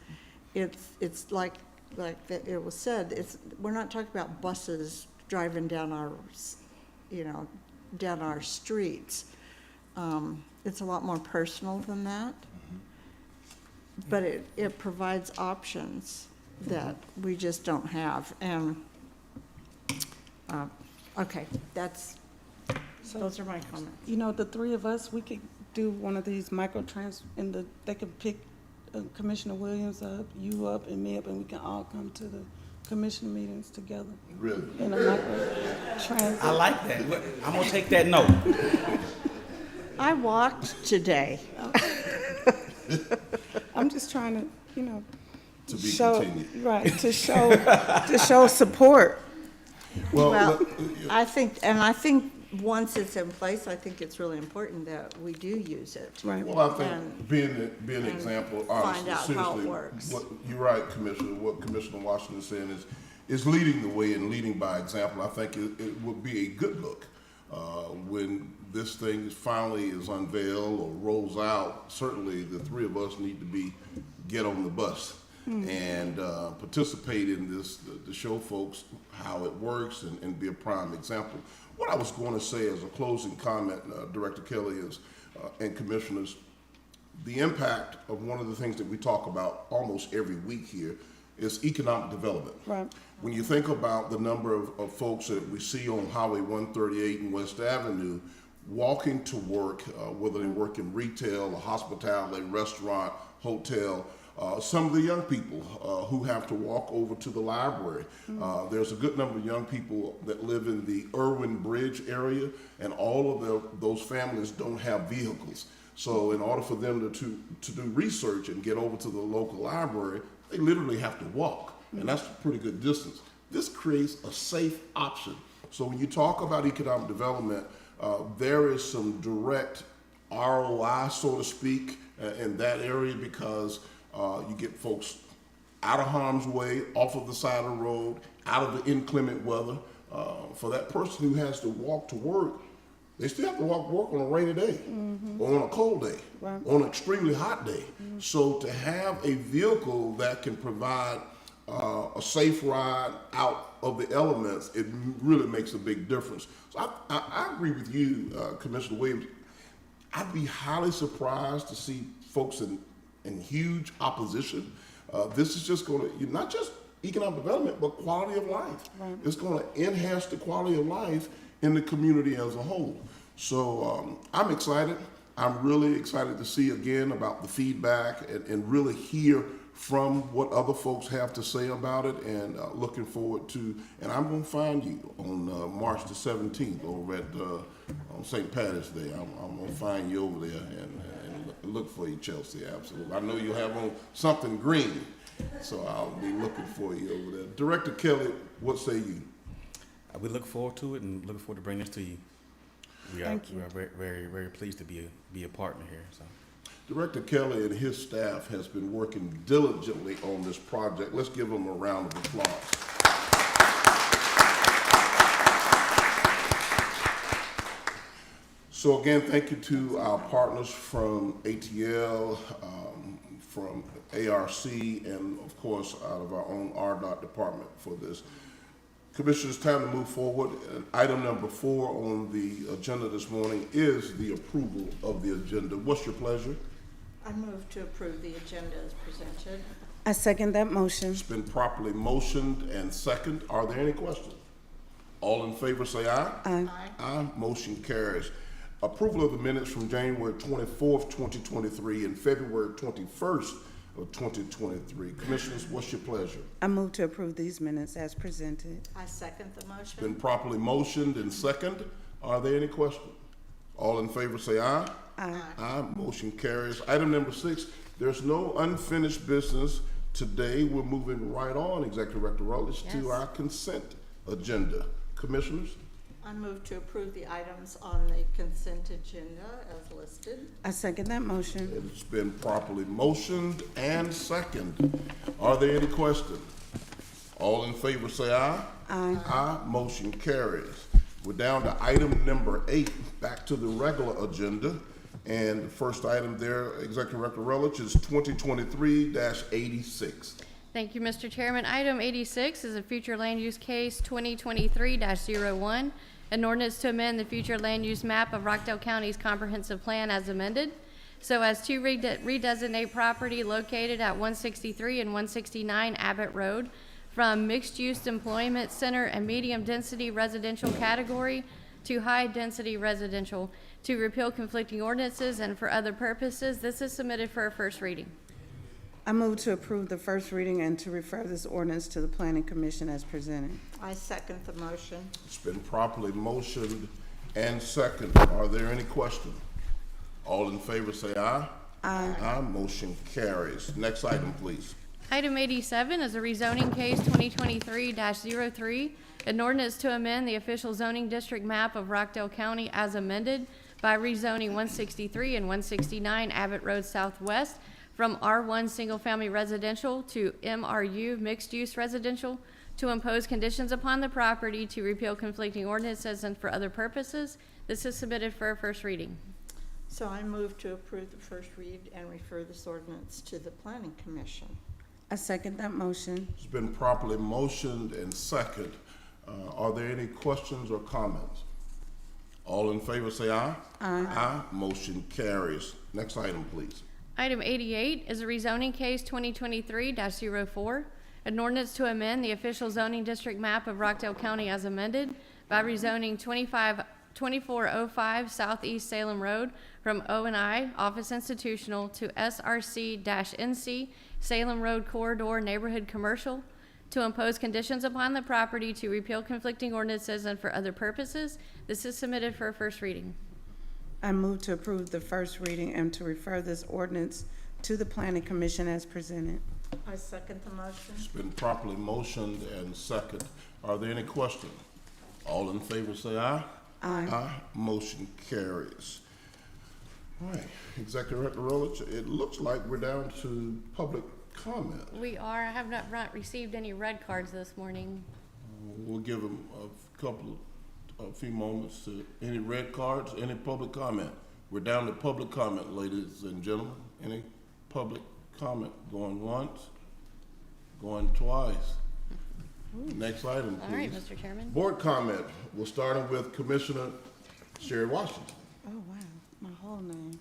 it's like it was said, we're not talking about buses driving down our, you know, down our streets. It's a lot more personal than that. But it provides options that we just don't have. And, okay, those are my comments. You know, the three of us, we could do one of these they could pick Commissioner Williams up, you up, and me up, and we can all come to the commission meetings together Really? in a micro-transit. I like that. I'm gonna take that note. I walked today. I'm just trying to, you know, To be show, continued. right, to show support. Well, I think once it's in place, I think it's really important that we do use it. Right. Well, I think And- being an example, honestly, find out how it seriously, works. you're right, Commissioner. What Commissioner Washington is saying is leading the way and leading by example. I think it would be a good look when this thing finally is unveiled or rolls out. Certainly, the three of us need to get on the bus and participate in this to show folks how it works and be a prime example. What I was going to say as a closing comment, Director Kelly, is, and commissioners, the impact of one of the things that we talk about almost every week here is economic development. Right. When you think about the number of folks that we see on Highway 138 and West Avenue walking to work, whether they work in retail or hospitality, restaurant, hotel, some of the young people who have to walk over to the library. There's a good number of young people that live in the Irwin Bridge area, and all of those families don't have vehicles. So in order for them to do research and get over to the local library, they literally have to walk, and that's a pretty good distance. This creates a safe option. So when you talk about economic development, there is some direct ROI, so to speak, in that area, because you get folks out of harm's way, off of the side of the road, out of the inclement weather. For that person who has to walk to work, they still have to walk to work on a rainy day, or on a cold day, Right. on an extremely hot day. So to have a vehicle that can provide a safe ride out of the elements, it really makes a big difference. So I agree with you, Commissioner Williams. I'd be highly surprised to see folks in huge opposition. This is just going to, not just economic development, but quality of life. Right. It's going to enhance the quality of life in the community as a whole. So I'm excited. I'm really excited to see again about the feedback and really hear from what other folks have to say about it, and looking forward to, and I'm going to find you on March the 17th over at on St. Patrick's Day. I'm going to find you over there and look for you, Chelsea, absolutely. I know you have on something green, so I'll be looking for you over there. Director Kelly, what say you? We look forward to it and looking forward to bringing this to you. We are very, very, very pleased to be a partner here. So. Director Kelly and his staff has been working diligently on this project. Let's give them a round of applause. So again, thank you to our partners from ATL, from ARC, and of course out of our own RDOT department for this. Commissioners, time to move forward. Item number 4 on the agenda this morning is the approval of the agenda. What's your pleasure? I move to approve the agenda as presented. I second that motion. It's been properly motioned and second. Are there any questions? All in favor say aye. Aye. Aye. Motion carries. Approval of the minutes from January 24th, 2023 and February 21st of 2023. Commissioners, what's your pleasure? I move to approve these minutes as presented. I second the motion. Been properly motioned and second. Are there any questions? All in favor say aye. Aye. Aye. Motion carries. Item number 6, there's no unfinished business today. We're moving right on, Executive Director Rutledge, to our consent agenda. Commissioners? I move to approve the items on the consent agenda as listed. I second that motion. It's been properly motioned and second. Are there any questions? All in favor say aye. Aye. Aye. Motion carries. We're down to item number 8, back to the regular agenda. And the first item there, Executive Director Rutledge, is 2023-86. Thank you, Mr. Chairman. Item 86 is a future land use case 2023-01, an ordinance to amend the future land use map of Rockdale County's comprehensive plan as amended, so as to redesignate property located at 163 and 169 Abbott Road from mixed-use employment center and medium-density residential category to high-density residential, to repeal conflicting ordinances and for other purposes. This is submitted for a first reading. I move to approve the first reading and to refer this ordinance to the Planning Commission as presented. I second the motion. It's been properly motioned and second. Are there any questions? All in favor say aye. Aye. Aye. Motion carries. Next item, please. Item 87 is a rezoning case 2023-03, an ordinance to amend the official zoning district map of Rockdale County as amended by rezoning 163 and 169 Abbott Road Southwest from R1 single-family residential to MRU mixed-use residential, to impose conditions upon the property, to repeal conflicting ordinances and for other purposes. This is submitted for a first reading. So I move to approve the first read and refer this ordinance to the Planning Commission. I second that motion. It's been properly motioned and second. Are there any questions or comments? All in favor say aye. Aye. Aye. Motion carries. Next item, please. Item 88 is a rezoning case 2023-04, an ordinance to amend the official zoning district map of Rockdale County as amended by rezoning 2405 Southeast Salem Road from O&I Office Institutional to SRC-NC Salem Road Corridor Neighborhood Commercial, to impose conditions upon the property, to repeal conflicting ordinances and for other purposes. This is submitted for a first reading. I move to approve the first reading and to refer this ordinance to the Planning Commission as presented. I second the motion. It's been properly motioned and second. Are there any questions? All in favor say aye. Aye. Aye. Motion carries. All right, Executive Director Rutledge, it looks like we're down to public comment. We are. I have not received any red cards this morning. We'll give them a few moments to any red cards, any public comment. We're down to public comment, ladies and gentlemen. Any public comment going once, Going twice. Next item, All right, please. Mr. Chairman. Board comment. We'll start with Commissioner Sherry Washington. Oh, wow, my whole name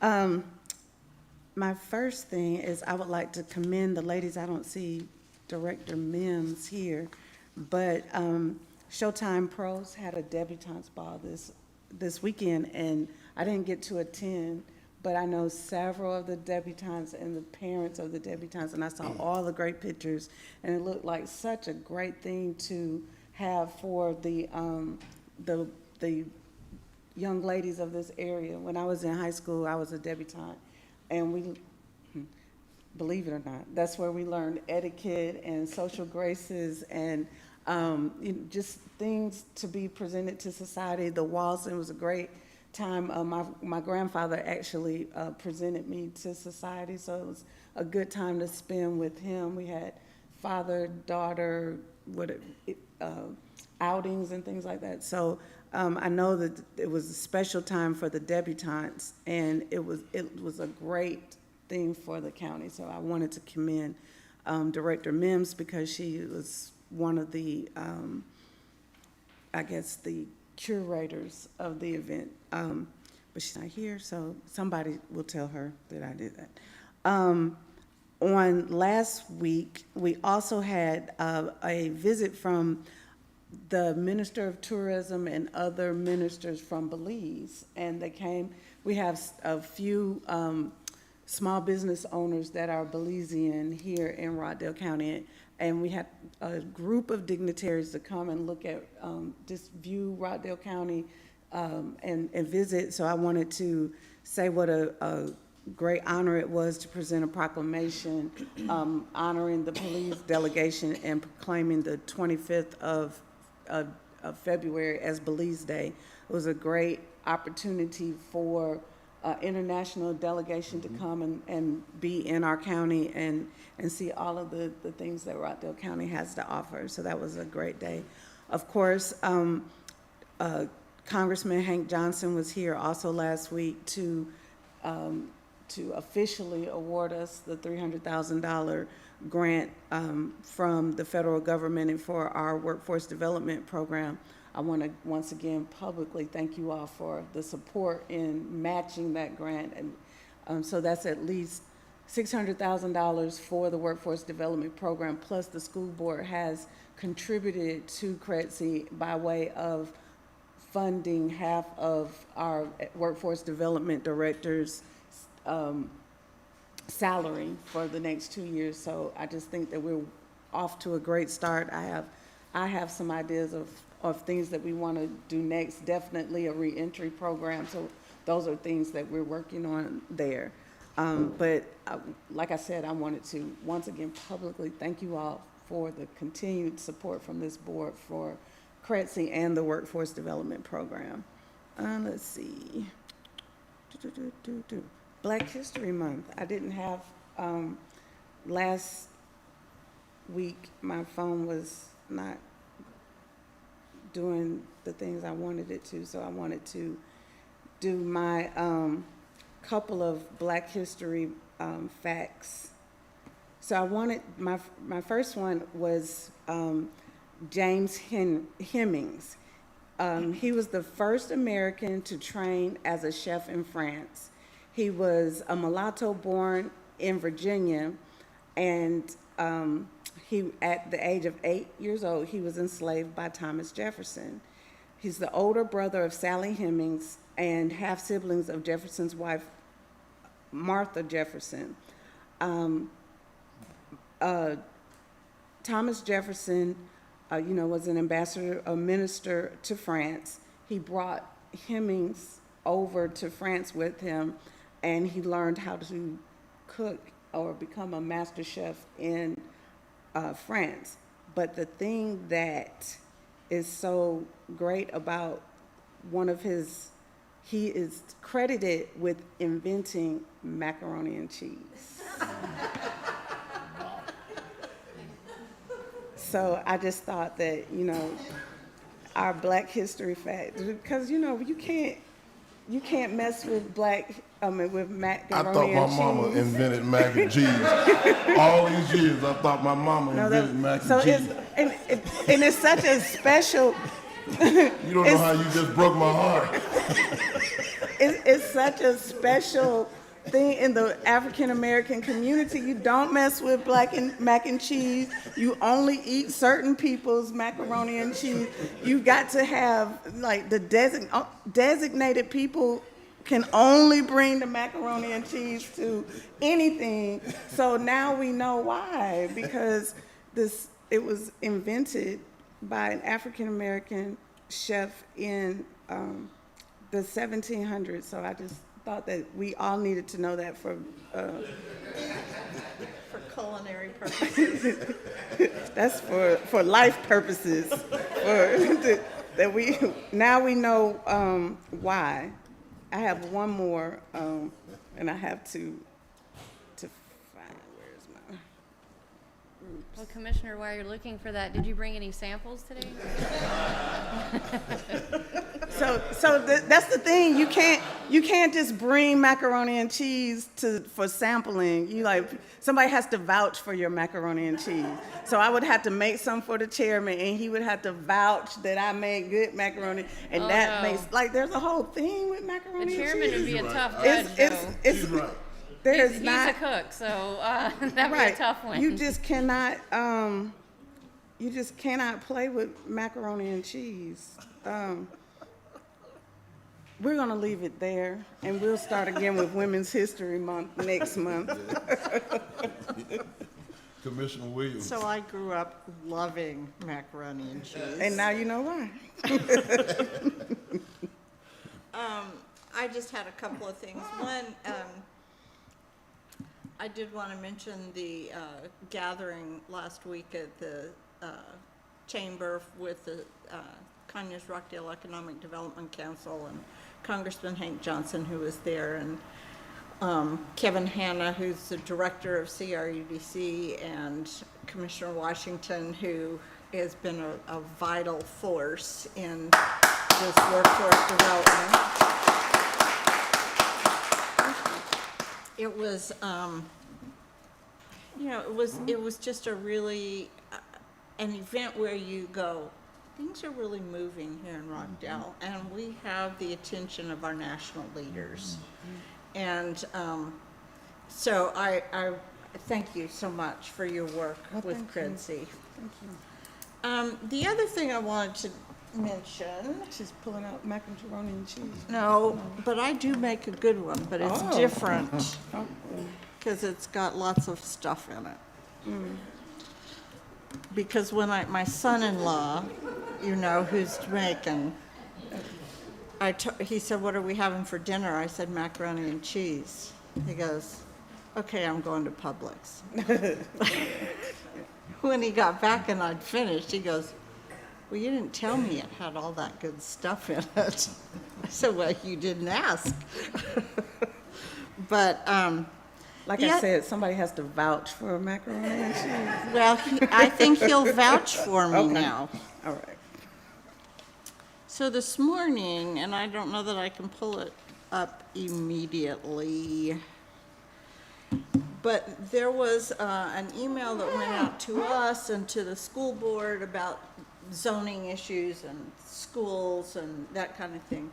today. My first thing is I would like to commend the ladies. I don't see Director Mims here, but Showtime Pros had a debutante's ball this weekend, and I didn't get to attend, but I know several of the debutantes and the parents of the debutantes, and I saw all the great pictures, and it looked like such a great thing to have for the young ladies of this area. When I was in high school, I was a debutante, and believe it or not, that's where we learned etiquette and social graces and just things to be presented to society. The waltz, it was a great time. My grandfather actually presented me to society, so it was a good time to spend with him. We had father-daughter outings and things like that. So I know that it was a special time for the debutantes, and it was a great thing for the county. So I wanted to commend Director Mims because she was one of the, I guess, the curators of the event. But she's not here, so somebody will tell her that I did that. On last week, we also had a visit from the Minister of Tourism and other ministers from Belize, and they came. We have a few small business owners that are Belizean here in Rockdale County, and we had a group of dignitaries to come and look at, just view Rockdale County and visit. So I wanted to say what a great honor it was to present a proclamation honoring the police delegation and proclaiming the 25th of February as Belize Day. It was a great opportunity for international delegation to come and be in our county and see all of the things that Rockdale County has to offer. So that was a great day. Of course, Congressman Hank Johnson was here also last week to officially award us the $300,000 grant from the federal government and for our workforce development program. I want to once again publicly thank you all for the support in matching that grant. And so that's at least $600,000 for the workforce development program, plus the school board has contributed to CRETC by way of funding half of our workforce development director's salary for the next 2 years. So I just think that we're off to a great start. I have some ideas of things that we want to do next, definitely a reentry program. So those are things that we're working on there. But like I said, I wanted to once again publicly thank you all for the continued support from this board for CRETC and the workforce development program. Let's see. Black History Month. I didn't have, last week, my phone was not doing the things I wanted it to, so I wanted to do my couple of Black History facts. So I wanted, my first one was James Hemings. He was the first American to train as a chef in France. He was a mulatto born in Virginia, and he, at the age of 8 years old, he was enslaved by Thomas Jefferson. He's the older brother of Sally Hemings and half-siblings of Jefferson's wife, Martha Jefferson. Thomas Jefferson, was an ambassador, a minister to France. He brought Hemings over to France with him, and he learned how to cook or become a master chef in France. But the thing that is so great about one of his, he is credited with inventing macaroni and cheese. So I just thought that, our Black History fact, because, you you can't mess with with macaroni I thought my and mama cheese. invented mac and cheese. All these years, I thought my mama No, invented mac so and cheese. and it's such a special, You don't know how you just broke my heart. it's such a special thing in the African American community. You don't mess with mac and cheese. You only eat certain people's macaroni and cheese. You got to have like the designated people can only bring the macaroni and cheese to anything. So now we know why, because it was invented by an African American chef in the 1700s. So I just thought that we all needed to know that for culinary purposes. that's for life purposes. That we now we know why. I have one more, and I have to find where's my. Well, Commissioner, while you're looking for that, did you bring any samples today? That's the thing. You can't just bring macaroni and cheese for sampling. Somebody has to vouch for your macaroni and cheese. So I would have to make some for the chairman, and he would have to vouch that I made good macaroni, and there's a whole thing with macaroni. The chairman would be a tough and judge, cheese. though. She's right. There's He's not a cook, so that'd be a tough one. You just cannot. You just cannot play with macaroni and cheese. We're gonna leave it there, and we'll start again with Women's History Month next month. Commissioner Williams. So I grew up loving macaroni and cheese. And now you know why. I just had a couple of things. One, I did want to mention the gathering last week at the chamber with the Conyers Rockdale Economic Development Council and Congressman Hank Johnson, who was there, and Kevin Hanna, who's the director of CRUDC, and Commissioner Washington, who has been a vital force in this workforce development. It was, it was just a really, an event where you go, things are really moving here in Rockdale, and we have the attention of our national leaders. And so I thank you so much for your work with CRUDC. Thank you. The other thing I wanted to mention, She's pulling out macaroni and cheese. no, but I do make a good one, but it's different because it's got lots of stuff in it. Because when my son-in-law, who's Jamaican, he said, "What are we having for dinner?" I said, "Macaroni and cheese." He goes, "Okay, I'm going to Publix." When he got back and I'd finished, he goes, "Well, you didn't tell me it had all that good stuff in it." I said, "Well, you didn't ask." But Like I said, somebody has to vouch for macaroni and cheese. well, I think he'll vouch for me now. All right. So this morning, and I don't know that I can pull it up immediately, but there was an email that went out to us and to the school board about zoning issues and schools and that kind of thing.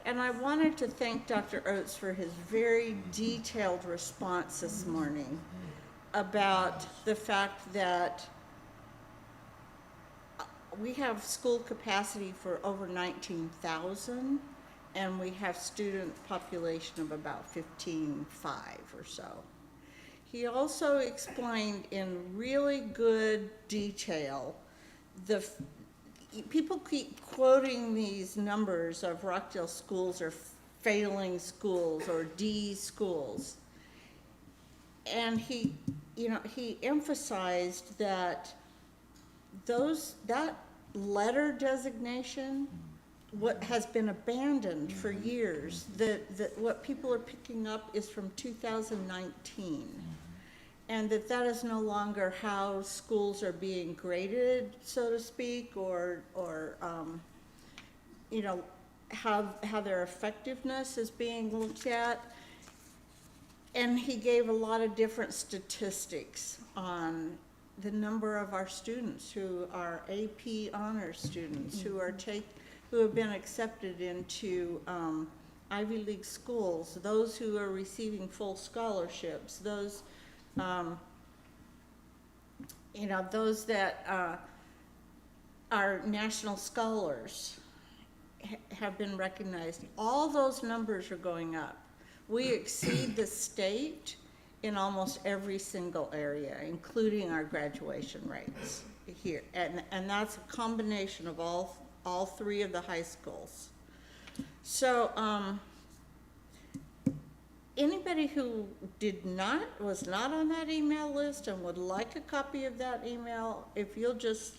And I wanted to thank Dr. Oates for his very detailed response this morning about the fact that we have school capacity for over 19,000, and we have student population of about 15,500 or so. He also explained in really good detail people keep quoting these numbers of Rockdale schools or failing schools or D schools. And he emphasized that that letter designation has been abandoned for years. That what people are picking up is from 2019. And that is no longer how schools are being graded, so to speak, or how their effectiveness is being looked at. And he gave a lot of different statistics on the number of our students who are AP honors students, who have been accepted into Ivy League schools, those who are receiving full scholarships, those, those that are national scholars have been recognized. All those numbers are going up. We exceed the state in almost every single area, including our graduation rates here. And that's a combination of all three of the high schools. So anybody who was not on that email list and would like a copy of that email, if you'll just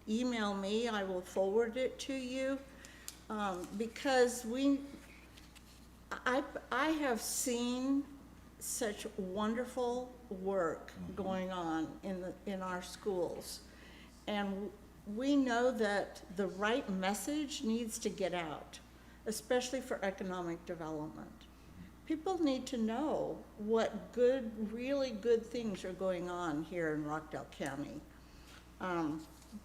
email me, I will forward it to you. Because I have seen such wonderful work going on in our schools, and we know that the right message needs to get out, especially for economic development. People need to know what really good things are going on here in Rockdale County.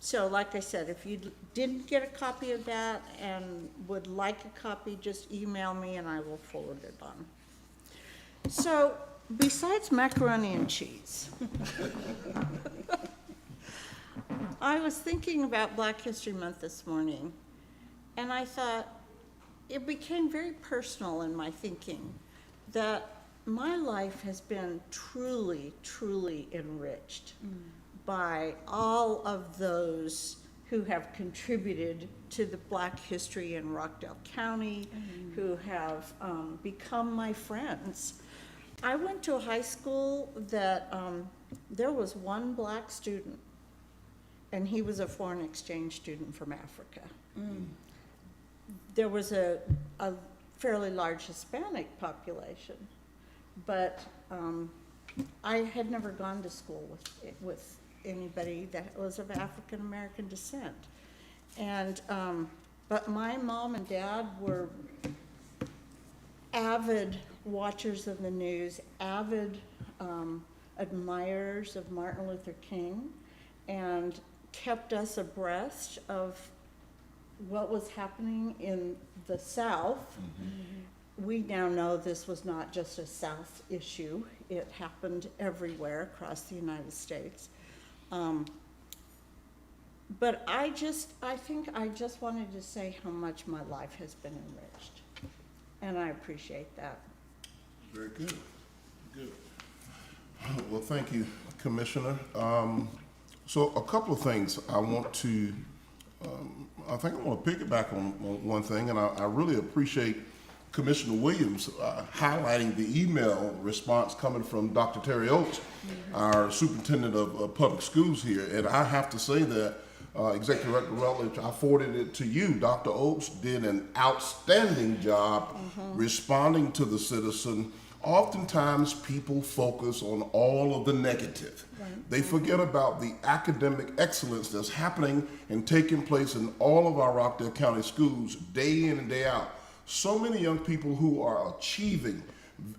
So like I said, if you didn't get a copy of that and would like a copy, just email me and I will forward it on. So besides macaroni and cheese, I was thinking about Black History Month this morning, and I thought it became very personal in my thinking that my life has been truly, truly enriched by all of those who have contributed to the Black history in Rockdale County, who have become my friends. I went to a high school that there was one Black student, and he was a foreign exchange student from Africa. There was a fairly large Hispanic population, but I had never gone to school with anybody that was of African American descent. And but my mom and dad were avid watchers of the news, avid admirers of Martin Luther King, and kept us abreast of what was happening in the South. We now know this was not just a South issue. It happened everywhere across the United States. But I think I just wanted to say how much my life has been enriched. And I appreciate that. Very good. Good. Well, thank you, Commissioner. So a couple of things I want to, I think I want to piggyback on one thing, and I really appreciate Commissioner Williams highlighting the email response coming from Dr. Terry Oates, our superintendent of public schools here. And I have to say that Executive Director Rutledge, I forwarded it to you. Dr. Oates did an outstanding job responding to the citizen. Oftentimes people focus on all of the negative. They forget about the academic excellence that's happening and taking place in all of our Rockdale County schools day in and day out. So many young people who are achieving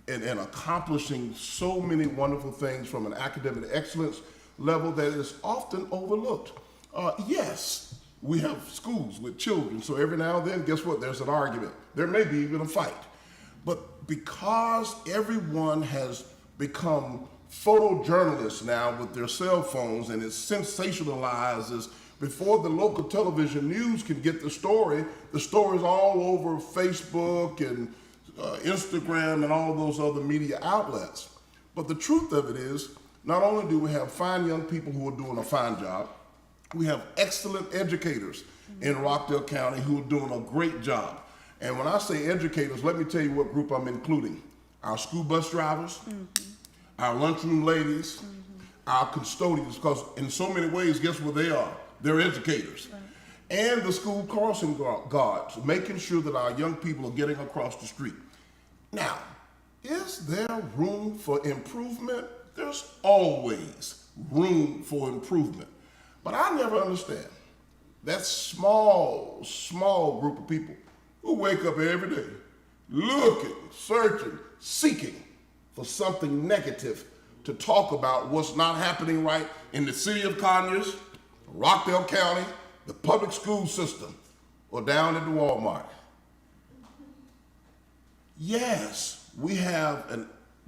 and accomplishing so many wonderful things from an academic excellence level that is often overlooked. Yes, we have schools with children, so every now and then, guess what? There's an argument. There may be even a fight. But because everyone has become photojournalists now with their cell phones, and it's sensationalized before the local television news can get the story's all over Facebook and Instagram and all those other media outlets. But the truth of it is, not only do we have fine young people who are doing a fine job, we have excellent educators in Rockdale County who are doing a great job. And when I say educators, let me tell you what group I'm including. Our school bus drivers, our lunchroom ladies, our custodians, because in so many ways, guess what they are? They're educators. And the school crossing guards, making sure that our young people are getting across the street. Now, is there room for improvement? There's always room for improvement. But I never understand that small group of people who wake up every day looking, searching, seeking for something negative to talk about what's not happening right in the city of Conyers, Rockdale County, the public school system, or down at the Walmart. Yes, we have a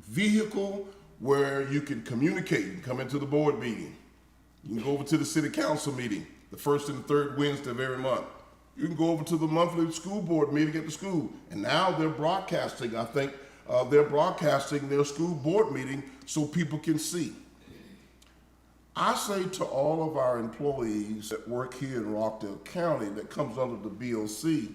vehicle where you can communicate. You can come into the board meeting. You can go over to the city council meeting, the first and third Wednesday of every month. You can go over to the monthly school board meeting at the school. And now they're broadcasting, I think, they're broadcasting their school board meeting so people can see. I say to all of our employees that work here in Rockdale County that comes under the BOC,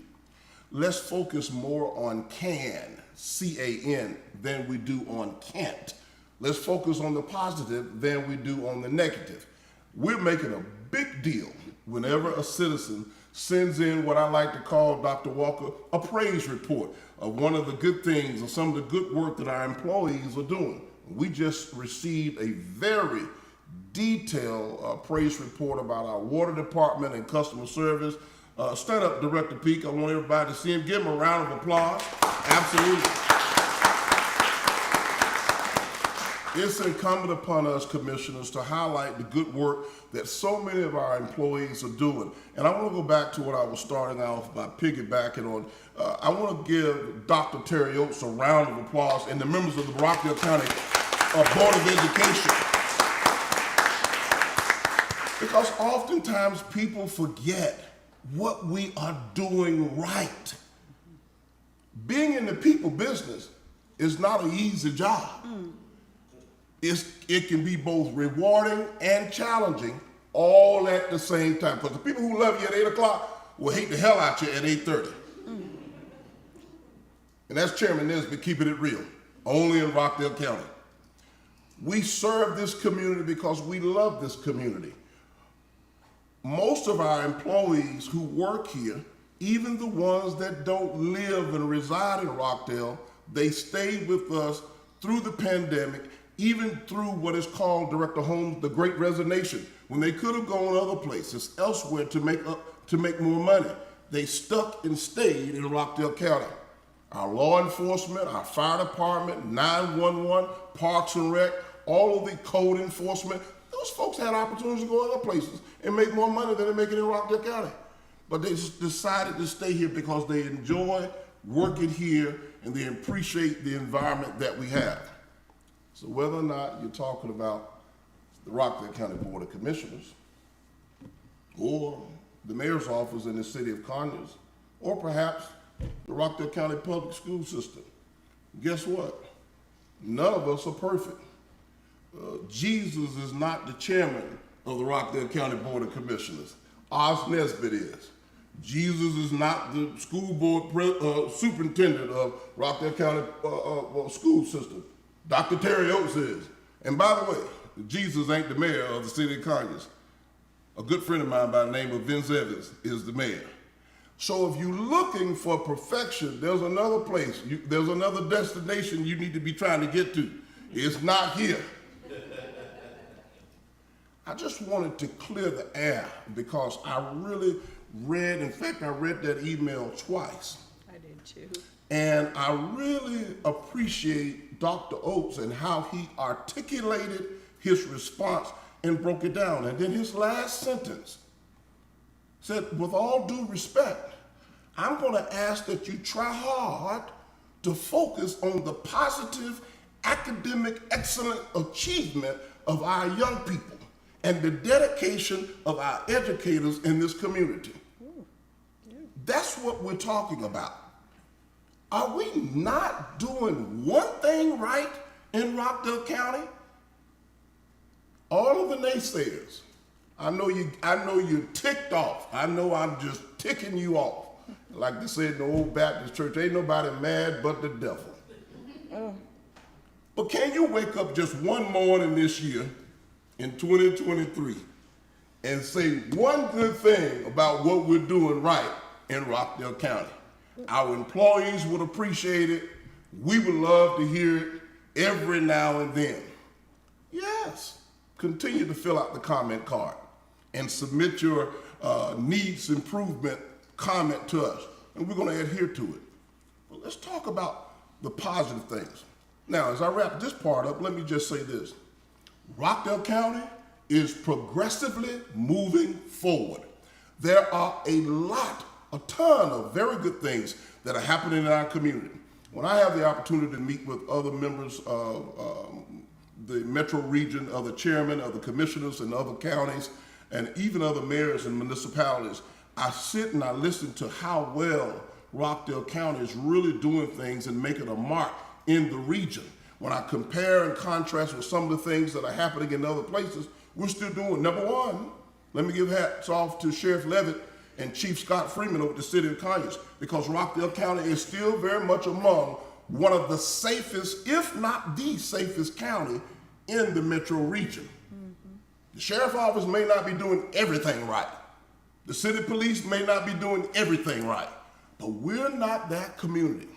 let's focus more on can, C-A-N, than we do on can't. Let's focus on the positive than we do on the negative. We're making a big deal whenever a citizen sends in what I like to call, Dr. Walker, a praise report of one of the good things or some of the good work that our employees are doing. We just received a very detailed praise report about our water department and customer service. Stand up, Director Peak. I want everybody to see him. Give him a round of applause. Absolutely. It's incumbent upon us, commissioners, to highlight the good work that so many of our employees are doing. And I want to go back to what I was starting off by piggybacking on. I want to give Dr. Terry Oates a round of applause and the members of the Rockdale County Board of Education. Because oftentimes people forget what we are doing right. Being in the people business is not an easy job. It can be both rewarding and challenging all at the same time. Because the people who love you at 8 o'clock will hate the hell out you at 8:30. And that's Chairman Nesbitt keeping it real, only in Rockdale County. We serve this community because we love this community. Most of our employees who work here, even the ones that don't live and reside in Rockdale, they stayed with us through the pandemic, even through what is called, Director Holmes, the Great Resignation, when they could have gone other places elsewhere to make more money. They stuck and stayed in Rockdale County. Our law enforcement, our fire department, 911, Parks and Rec, all of the code enforcement, those folks had opportunities to go other places and make more money than they're making in Rockdale County. But they just decided to stay here because they enjoy working here and they appreciate the environment that we have. So whether or not you're talking about the Rockdale County Board of Commissioners or the mayor's office in the city of Conyers, or perhaps the Rockdale County public school system, guess what? None of us are perfect. Jesus is not the chairman of the Rockdale County Board of Commissioners. Oz Nesbitt is. Jesus is not the school board superintendent of Rockdale County school system. Dr. Terry Oates is. And by the way, Jesus ain't the mayor of the city of Conyers. A good friend of mine by the name of Vince Evans is the mayor. So if you're looking for perfection, there's another place, there's another destination you need to be trying to get to. It's not here. I just wanted to clear the air because I really read, in fact, I read that email twice. I did too. And I really appreciate Dr. Oates and how he articulated his response and broke it down. And then his last sentence said, with all due respect, I'm going to ask that you try hard to focus on the positive academic excellent achievement of our young people and the dedication of our educators in this community. That's what we're talking about. Are we not doing one thing right in Rockdale County? All of the naysayers, I know you're ticked off. I know I'm just ticking you off. Like they said in the old Baptist church, ain't nobody mad but the devil. But can you wake up just one morning this year in 2023 and say one good thing about what we're doing right in Rockdale County? Our employees would appreciate it. We would love to hear it every now and then. Yes, continue to fill out the comment card and submit your needs improvement comment to us. and we're going to adhere to it. But let's talk about the positive things. Now, as I wrap this part up, let me just say this. Rockdale County is progressively moving forward. There are a ton of very good things that are happening in our community. When I have the opportunity to meet with other members of the metro region, other chairmen, other commissioners in other counties, and even other mayors and municipalities, I sit and I listen to how well Rockdale County is really doing things and making a mark in the region. When I compare and contrast with some of the things that are happening in other places, we're still doing. Number one, let me give hats off to Sheriff Levitt and Chief Scott Freeman over the city of Conyers, because Rockdale County is still very much among one of the safest, if not the safest county in the metro region. The sheriff's office may not be doing everything right. The city police may not be doing everything right, but we're not that community.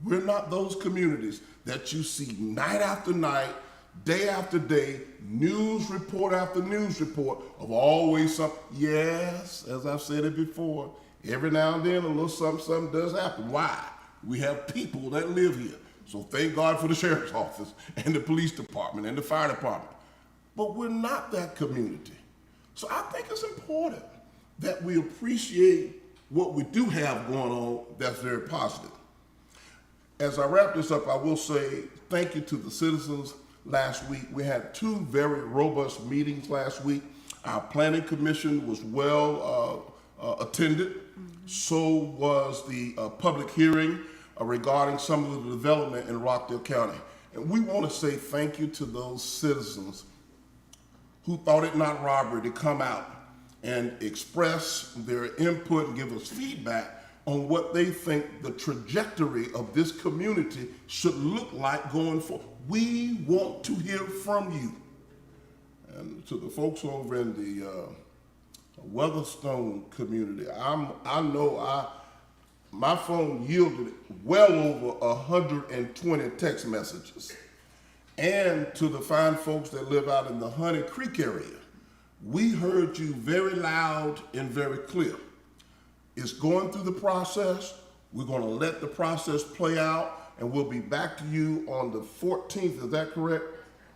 We're not those communities that you see night after night, day after day, news report after news report of always something. Yes, as I've said it before, every now and then a little something does happen. Why? We have people that live here. So thank God for the sheriff's office and the police department and the fire department. But we're not that community. So I think it's important that we appreciate what we do have going on that's very positive. As I wrap this up, I will say thank you to the citizens. Last week, we had two very robust meetings last week. Our planning commission was well attended. So was the public hearing regarding some of the development in Rockdale County. And we want to say thank you to those citizens who thought it not robbery to come out and express their input and give us feedback on what they think the trajectory of this community should look like going forward. We want to hear from you. And to the folks over in the Weatherstone community, my phone yielded well over 120 text messages. And to the fine folks that live out in the Honey Creek area, we heard you very loud and very clear. It's going through the process. We're going to let the process play out, and we'll be back to you on the 14th, is that correct?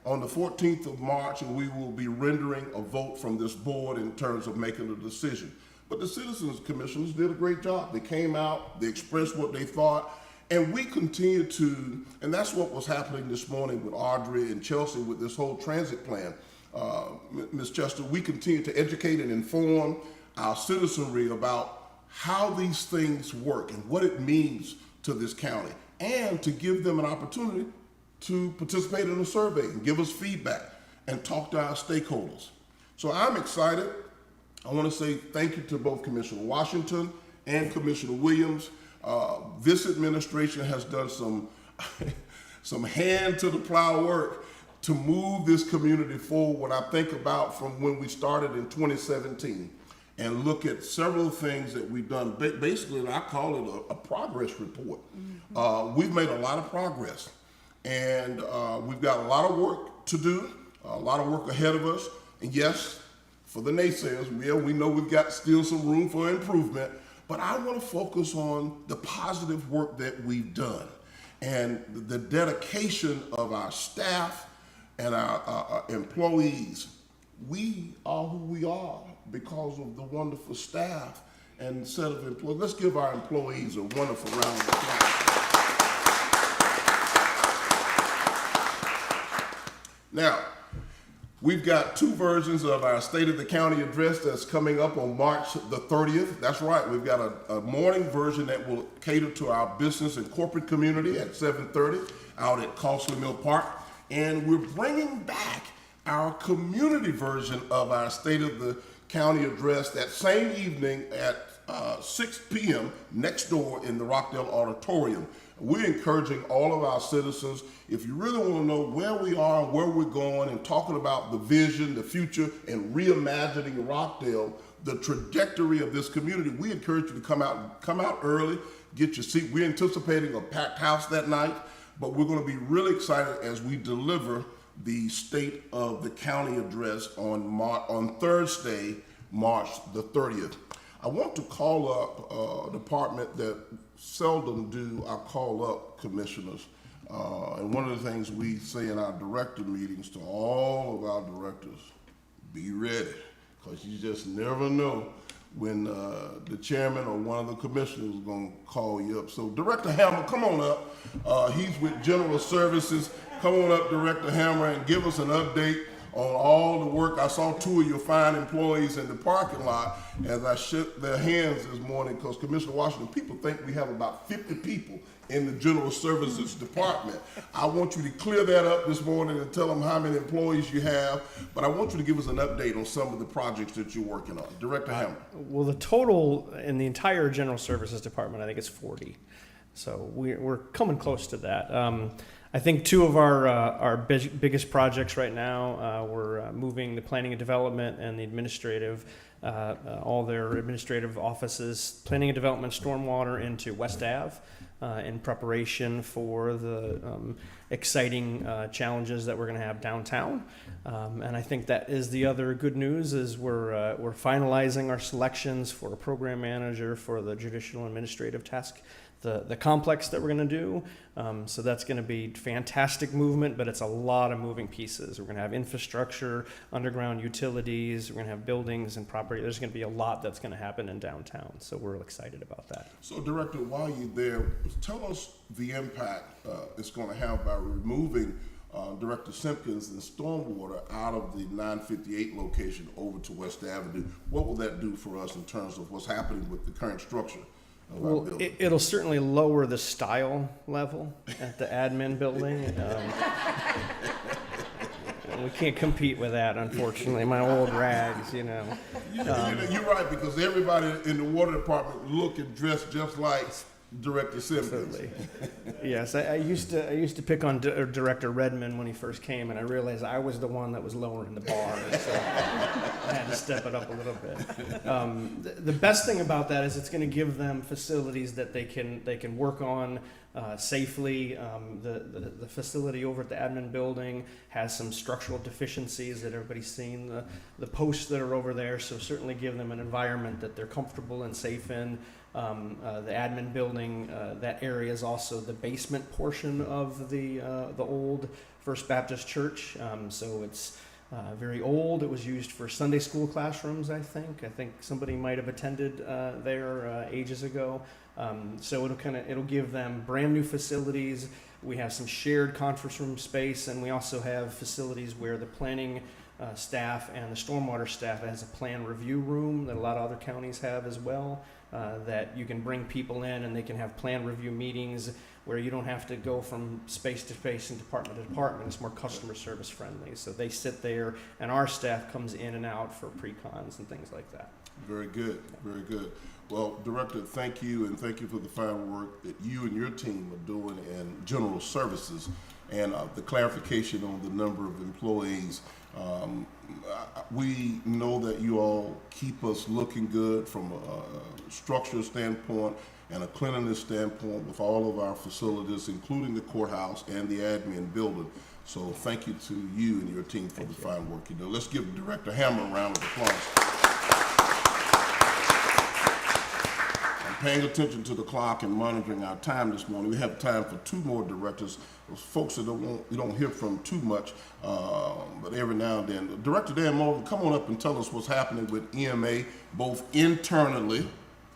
On the 14th of March, and we will be rendering a vote from this board in terms of making a decision. But the Citizens Commissioners did a great job. They came out, they expressed what they thought, and we continue to, and that's what was happening this morning with Audrey and Chelsea with this whole transit plan. Ms. Chester, we continue to educate and inform our citizenry about how these things work and what it means to this county, and to give them an opportunity to participate in a survey and give us feedback and talk to our stakeholders. So I'm excited. I want to say thank you to both Commissioner Washington and Commissioner Williams. This administration has done some hand to the plow work to move this community forward. When I think about from when we started in 2017 and look at several things that we've done, basically I call it a progress report. We've made a lot of progress, and we've got a lot of work to do, a lot of work ahead of us. And yes, for the naysayers, we know we've got still some room for improvement, but I want to focus on the positive work that we've done and the dedication of our staff and our employees. We are who we are because of the wonderful staff and set of employees. Let's give our employees a wonderful round of applause. Now, we've got two versions of our State of the County address that's coming up on March the 30th. That's right, we've got a morning version that will cater to our business and corporate community at 7:30 out at Costly Mill Park. And we're bringing back our community version of our State of the County address that same evening at 6 p.m. next door in the Rockdale Auditorium. We're encouraging all of our citizens, if you really want to know where we are and where we're going and talking about the vision, the future, and reimagining Rockdale, the trajectory of this community, we encourage you to come out early, get your seat. We're anticipating a packed house that night, but we're going to be really excited as we deliver the State of the County address on Thursday, March the 30th. I want to call up a department that seldom do I call up commissioners. And one of the things we say in our director meetings to all of our directors, be ready, because you just never know when the chairman or one of the commissioners is going to call you up. So Director Hammer, come on up. He's with General Services. Come on up, Director Hammer, and give us an update on all the work. I saw two of your fine employees in the parking lot as I shook their hands this morning, because Commissioner Washington, people think we have about 50 people in the General Services Department. I want you to clear that up this morning and tell them how many employees you have, but I want you to give us an update on some of the projects that you're working on. Director Hammer. Well, the total in the entire General Services Department, I think it's 40. So we're coming close to that. I think two of our biggest projects right now, we're moving the planning and development and the administrative, all their administrative offices, planning and development, stormwater into West Ave in preparation for the exciting challenges that we're going to have downtown. And I think that is the other good news is we're finalizing our selections for a program manager for the judicial administrative task, the complex that we're going to do. So that's going to be fantastic movement, but it's a lot of moving pieces. We're going to have infrastructure, underground utilities, we're going to have buildings and property. There's going to be a lot that's going to happen in downtown. So we're excited about that. So Director, while you're there, tell us the impact it's going to have by removing Director Simpkins and stormwater out of the 958 location over to West Avenue. What will that do for us in terms of what's happening with the current structure? Well, it'll certainly lower the style level at the admin building. We can't compete with that, unfortunately. My old rags, you know. You're right, because everybody in the water department look and dress just like Director Simpkins. Absolutely. Yes, I used to pick on Director Redmond when he first came, and I realized I was the one that was lowering the bar, so I had to step it up a little bit. The best thing about that is it's going to give them facilities that they can work on safely. The facility over at the admin building has some structural deficiencies that everybody's seen. The posts that are over there, so certainly give them an environment that they're comfortable and safe in. The admin building, that area is also the basement portion of the old First Baptist Church. So it's very old. It was used for Sunday school classrooms, I think. I think somebody might have attended there ages ago. So it'll give them brand new facilities. We have some shared conference room space, and we also have facilities where the planning staff and the stormwater staff has a plan review room that a lot of other counties have as well. That you can bring people in and they can have plan review meetings where you don't have to go from space to space and department to department. It's more customer service friendly. So they sit there and our staff comes in and out for pre-cons and things like that. Very good, very good. Well, Director, thank you, and thank you for the fine work that you and your team are doing in General Services and the clarification on the number of employees. We know that you all keep us looking good from a structural standpoint and a cleanliness standpoint with all of our facilities, including the courthouse and the admin building. So thank you to you and your team for the fine work you do. Let's give Director Hammer a round of applause. Paying attention to the clock and monitoring our time this morning. We have time for two more directors, those folks that you don't hear from too much, but every now and then. Director Dan Morgan, come on up and tell us what's happening with EMA, both internally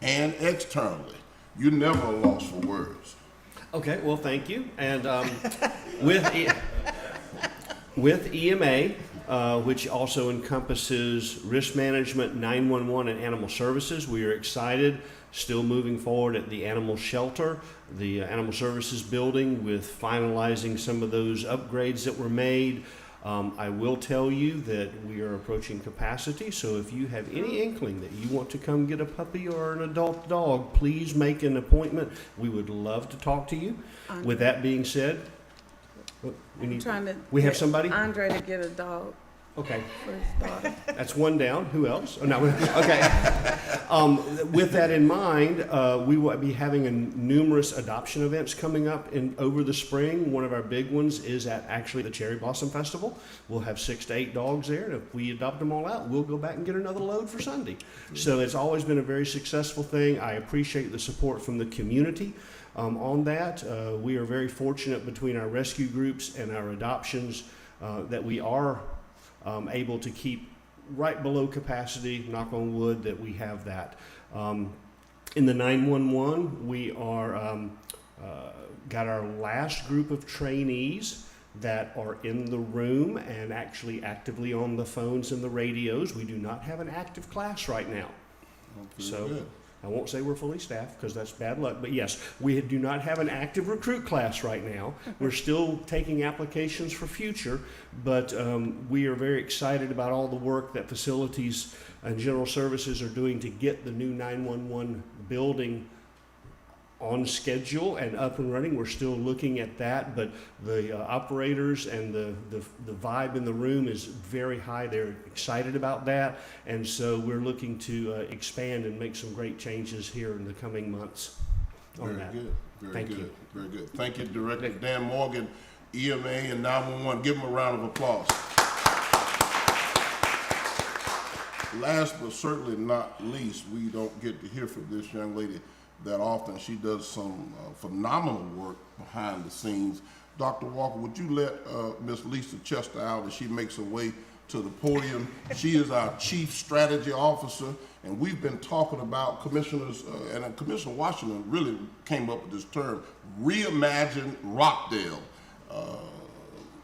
and externally. You're never a loss for words. Okay, well, thank you. And with EMA, which also encompasses risk management, 911, and animal services, we are excited. Still moving forward at the animal shelter, the animal services building, with finalizing some of those upgrades that were made. I will tell you that we are approaching capacity, so if you have any inkling that you want to come get a puppy or an adult dog, please make an appointment. We would love to talk to you. With that being said, we have somebody? Andre to get a dog. Okay. First daughter. That's one down. Who else? Oh, no. Okay. With that in mind, we will be having numerous adoption events coming up over the spring. One of our big ones is at actually the Cherry Blossom Festival. We'll have 6 to 8 dogs there, and if we adopt them all out, we'll go back and get another load for Sunday. So it's always been a very successful thing. I appreciate the support from the community on that. We are very fortunate between our rescue groups and our adoptions that we are able to keep right below capacity, knock on wood, that we have that. In the 911, we are got our last group of trainees that are in the room and actually actively on the phones and the radios. We do not have an active class right now. So good. I won't say we're fully staffed because that's bad luck, but yes, we do not have an active recruit class right now. We're still taking applications for future, but we are very excited about all the work that facilities and general services are doing to get the new 911 building on schedule and up and running. We're still looking at that, but the operators and the vibe in the room is very high. They're excited about that, and so we're looking to expand and make some great changes here in the coming months on that. Good. Thank you. Very good. Thank you, Director Dan Morgan, EMA and 911. Give him a round of applause. Last but certainly not least, we don't get to hear from this young lady that often. She does some phenomenal work behind the scenes. Dr. Walker, would you let Miss Lisa Chester out as she makes her way to the podium? She is our Chief Strategy Officer, and we've been talking about commissioners, and Commissioner Washington really came up with this term, reimagine Rockdale.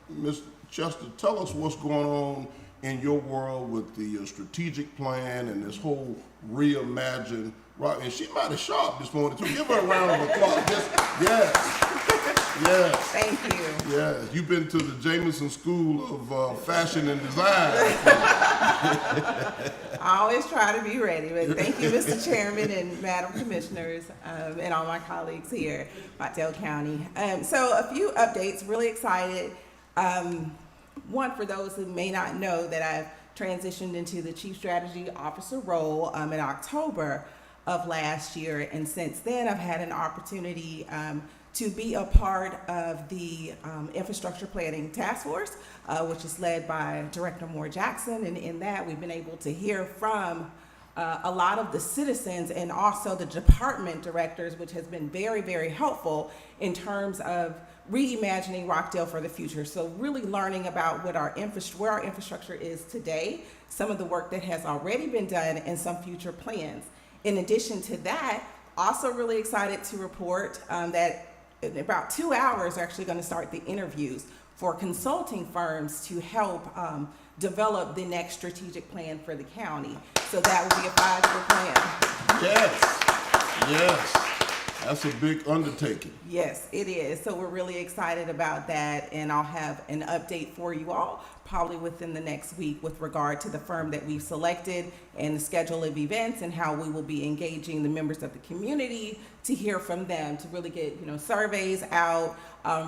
Ms. Chester, tell us what's going on in your world with the strategic plan and this whole reimagine Rock. And she might have sharp this morning too. Give her a round of applause. Yes. Thank you. Yes. You've been to the Jameson School of Fashion and Design. I always try to be ready, but thank you, Mr. Chairman and Madam Commissioners, and all my colleagues here, Rockdale County. So a few updates, really excited. One, for those who may not know, that I've transitioned into the Chief Strategy Officer role in October of last year, and since then I've had an opportunity to be a part of the Infrastructure Planning Task Force, which is led by Director Moore Jackson, and in that we've been able to hear from a lot of the citizens and also the department directors, which has been very, very helpful in terms of reimagining Rockdale for the future. So really learning about what where our infrastructure is today, some of the work that has already been done, and some future plans. In addition to that, also really excited to report that in about 2 hours, we're actually going to start the interviews for consulting firms to help develop the next strategic plan for the county. So that will be a 5-year plan. Yes. That's a big undertaking. Yes, it is. So we're really excited about that, and I'll have an update for you all probably within the next week with regard to the firm that we've selected and the schedule of events and how we will be engaging the members of the community to hear from them, to really get surveys out,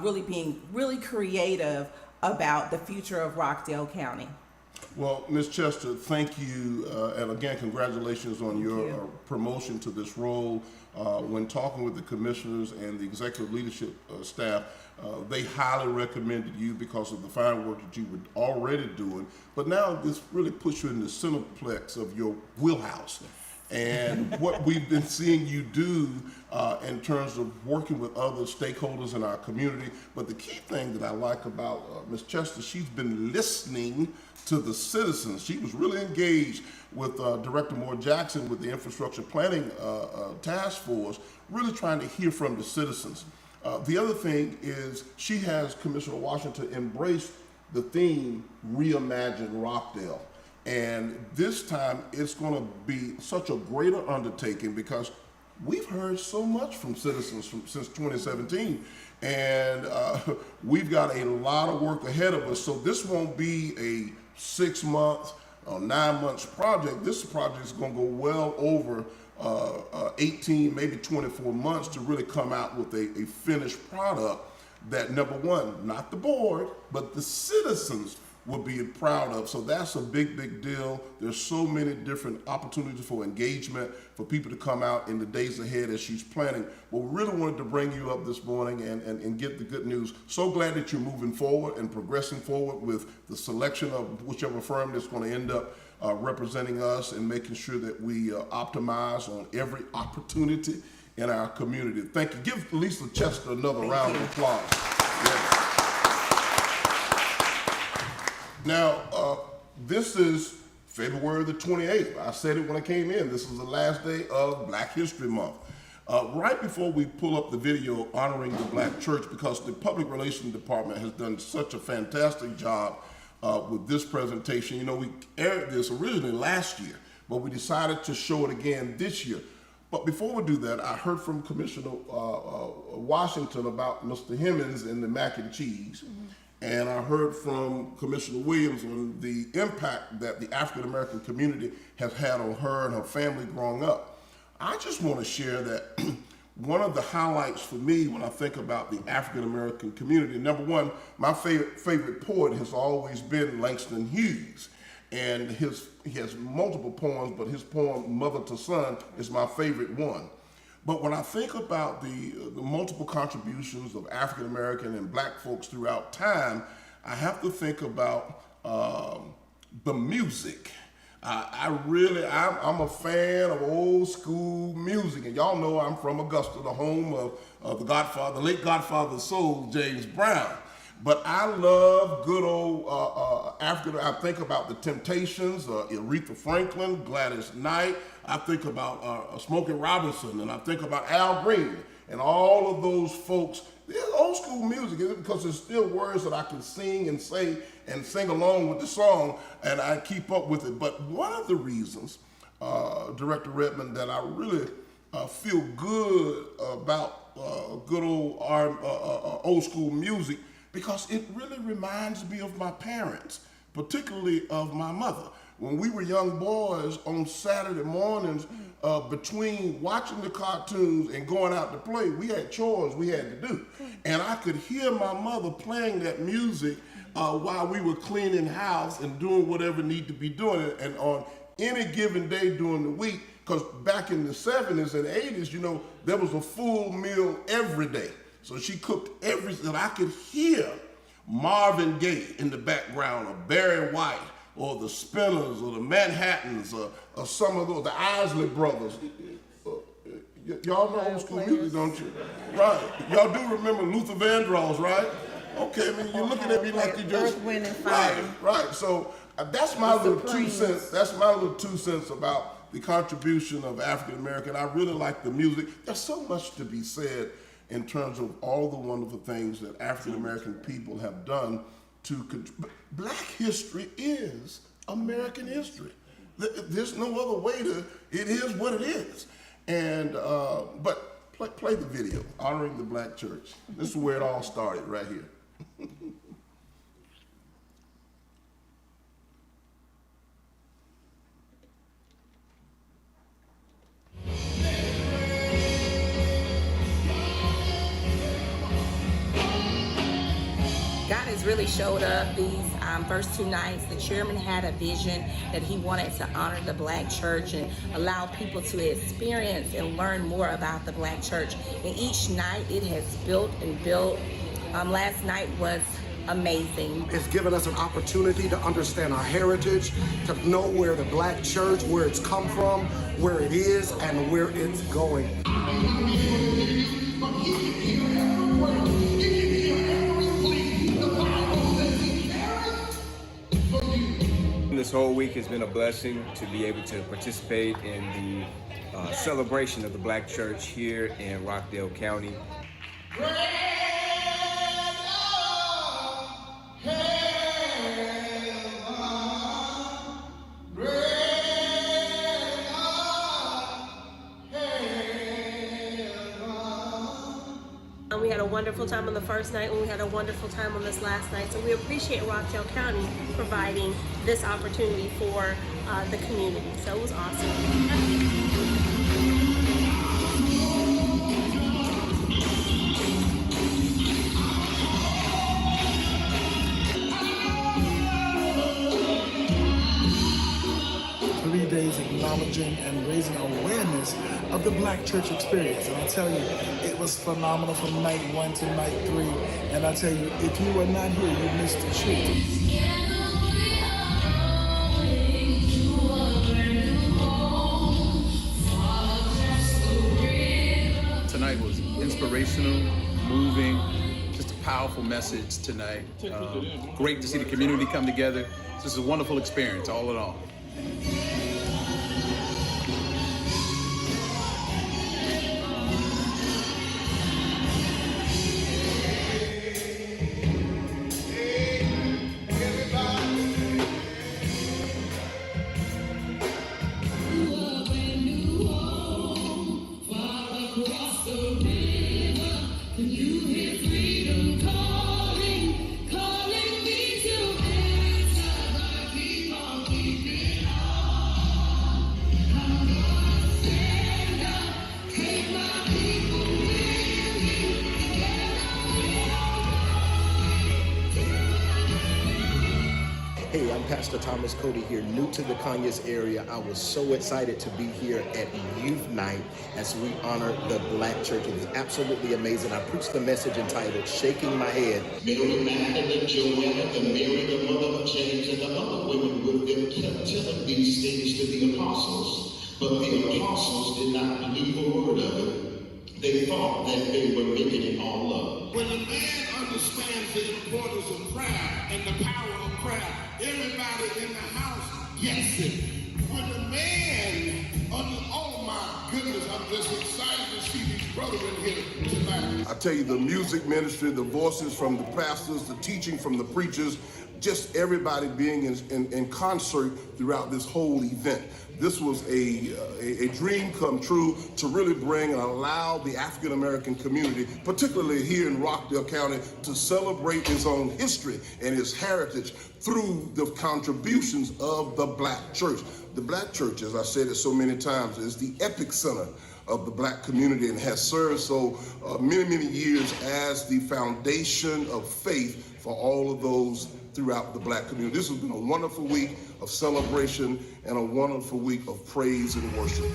really being really creative about the future of Rockdale County. Well, Ms. Chester, thank you, and again, congratulations on your promotion to this role. When talking with the commissioners and the executive leadership staff, they highly recommended you because of the fine work that you were already doing. But now this really puts you in the centerplex of your wheelhouse. And what we've been seeing you do in terms of working with other stakeholders in our community. But the key thing that I like about Ms. Chester, she's been listening to the citizens. She was really engaged with Director Moore Jackson with the Infrastructure Planning Task Force, really trying to hear from the citizens. The other thing is she has Commissioner Washington embrace the theme, Reimagine Rockdale. And this time it's going to be such a greater undertaking because we've heard so much from citizens since 2017. And we've got a lot of work ahead of us. So this won't be a 6 month or 9 months project. This project is going to go well over 18, maybe 24 months to really come out with a finished product that, number one, not the board, but the citizens will be proud of. So that's a big, big deal. There's so many different opportunities for engagement, for people to come out in the days ahead as she's planning. But we really wanted to bring you up this morning and get the good news. So glad that you're moving forward and progressing forward with the selection of whichever firm that's going to end up representing us and making sure that we optimize on every opportunity in our community. Thank you. Give Lisa Chester another round of applause. Yes. Now, this is February the 28th. I said it when I came in. This is the last day of Black History Month. Right before we pull up the video honoring the Black church, because the Public Relations Department has done such a fantastic job with this presentation. You know, we aired this originally last year, but we decided to show it again this year. But before we do that, I heard from Commissioner Washington about Mr. Hemmings and the mac and cheese. And I heard from Commissioner Williams on the impact that the African American community has had on her and her family growing up. I just want to share that one of the highlights for me when I think about the African American community, number one, my favorite poet has always been Langston Hughes. And he has multiple poems, but his poem, Mother to Son, is my favorite one. But when I think about the multiple contributions of African American and Black folks throughout time, I have to think about the music. I'm a fan of old school music, and y'all know I'm from Augusta, the home of the Godfather, the late Godfather of soul, James Brown. But I love good old African. I think about the Temptations, Aretha Franklin, Gladys Knight. I think about Smokey Robinson, and I think about Al Green, and all of those folks. It's old school music, is it? Because there's still words that I can sing and say and sing along with the song, and I keep up with it. But one of the reasons, Director Redmond, that I really feel good about good old old school music, because it really reminds me of my parents, particularly of my mother. When we were young boys on Saturday mornings, between watching the cartoons and going out to play, we had chores we had to do. And I could hear my mother playing that music while we were cleaning house and doing whatever needed to be doing. And on any given day during the week, because back in the 70s and 80s, you know, there was a full meal every day. So she cooked everything. I could hear Marvin Gaye in the background, or Barry White, or the Spinners, or the Manhattans, or some of those, the Isley Brothers. Y'all know old school music, don't you? Right. Y'all do remember Luther Vandross, right? Okay, I mean, you're looking at me like you just... Earth, Wind, and Fire. Right. So that's my little 2 cents. That's my little 2 cents about the contribution of African American. I really like the music. There's so much to be said in terms of all the wonderful things that African American people have done to Black history is American history. There's no other way to, it is what it is. And, but play the video, honoring the Black church. This is where it all started, right here. God has really showed up these first 2 nights. The chairman had a vision that he wanted to honor the Black church and allow people to experience and learn more about the Black church. And each night it has built and built. Last night was amazing. It's given us an opportunity to understand our heritage, to know where the Black church, where it's come from, where it is, and where it's going. This whole week has been a blessing to be able to participate in the celebration of the Black church here in Rockdale County. We had a wonderful time on the first night, and we had a wonderful time on this last night. So we appreciate Rockdale County providing this opportunity for the community. So it was awesome. acknowledging and raising awareness of the Black church experience. And I tell you, it was phenomenal from night 1 to night 3. And I tell you, if you were not here, you missed the truth. Tonight was inspirational, moving, just a powerful message tonight. Great to see the community come together. This is a wonderful experience, all in all. Hey, I'm Pastor Thomas Cody here, new to the Conyers area. I was so excited to be here at Youth Night as we honor the Black church. It was absolutely amazing. I preached the message entitled Shaking My Head. Mary Magdalene, Joanna, and Mary, the mother of James, and the other women with them kept telling these things to the apostles. But the apostles did not believe a word of it. They thought that they were making it all up. When a man understands the importance of prayer and the power of prayer, everybody in the house gets it. When the man, oh my goodness, I'm just excited to see these brothers in here tonight. I tell you, the music ministry, the voices from the pastors, the teaching from the preachers, just everybody being in concert throughout this whole event. This was a dream come true to really bring and allow the African American community, particularly here in Rockdale County, to celebrate his own history and his heritage through the contributions of the Black church. The Black church, as I said it so many times, is the epic center of the Black community and has served so many years as the foundation of faith for all of those throughout the Black community. This has been a wonderful week of celebration and a wonderful week of praise and worship.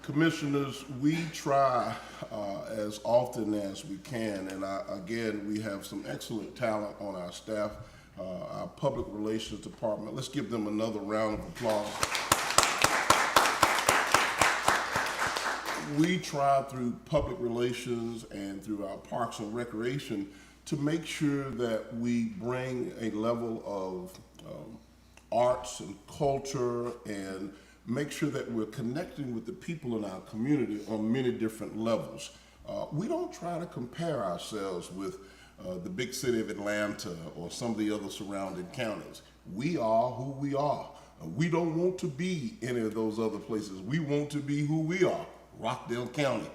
Commissioners, we try as often as we can, and again, we have some excellent talent on our staff, our public relations department. Let's give them another round of applause. We try through public relations and through our parks and recreation to make sure that we bring a level of arts and culture and make sure that we're connecting with the people in our community on many different levels. We don't try to compare ourselves with the big city of Atlanta or some of the other surrounding counties. We are who we are. We don't want to be any of those other places. We want to be who we are, Rockdale County.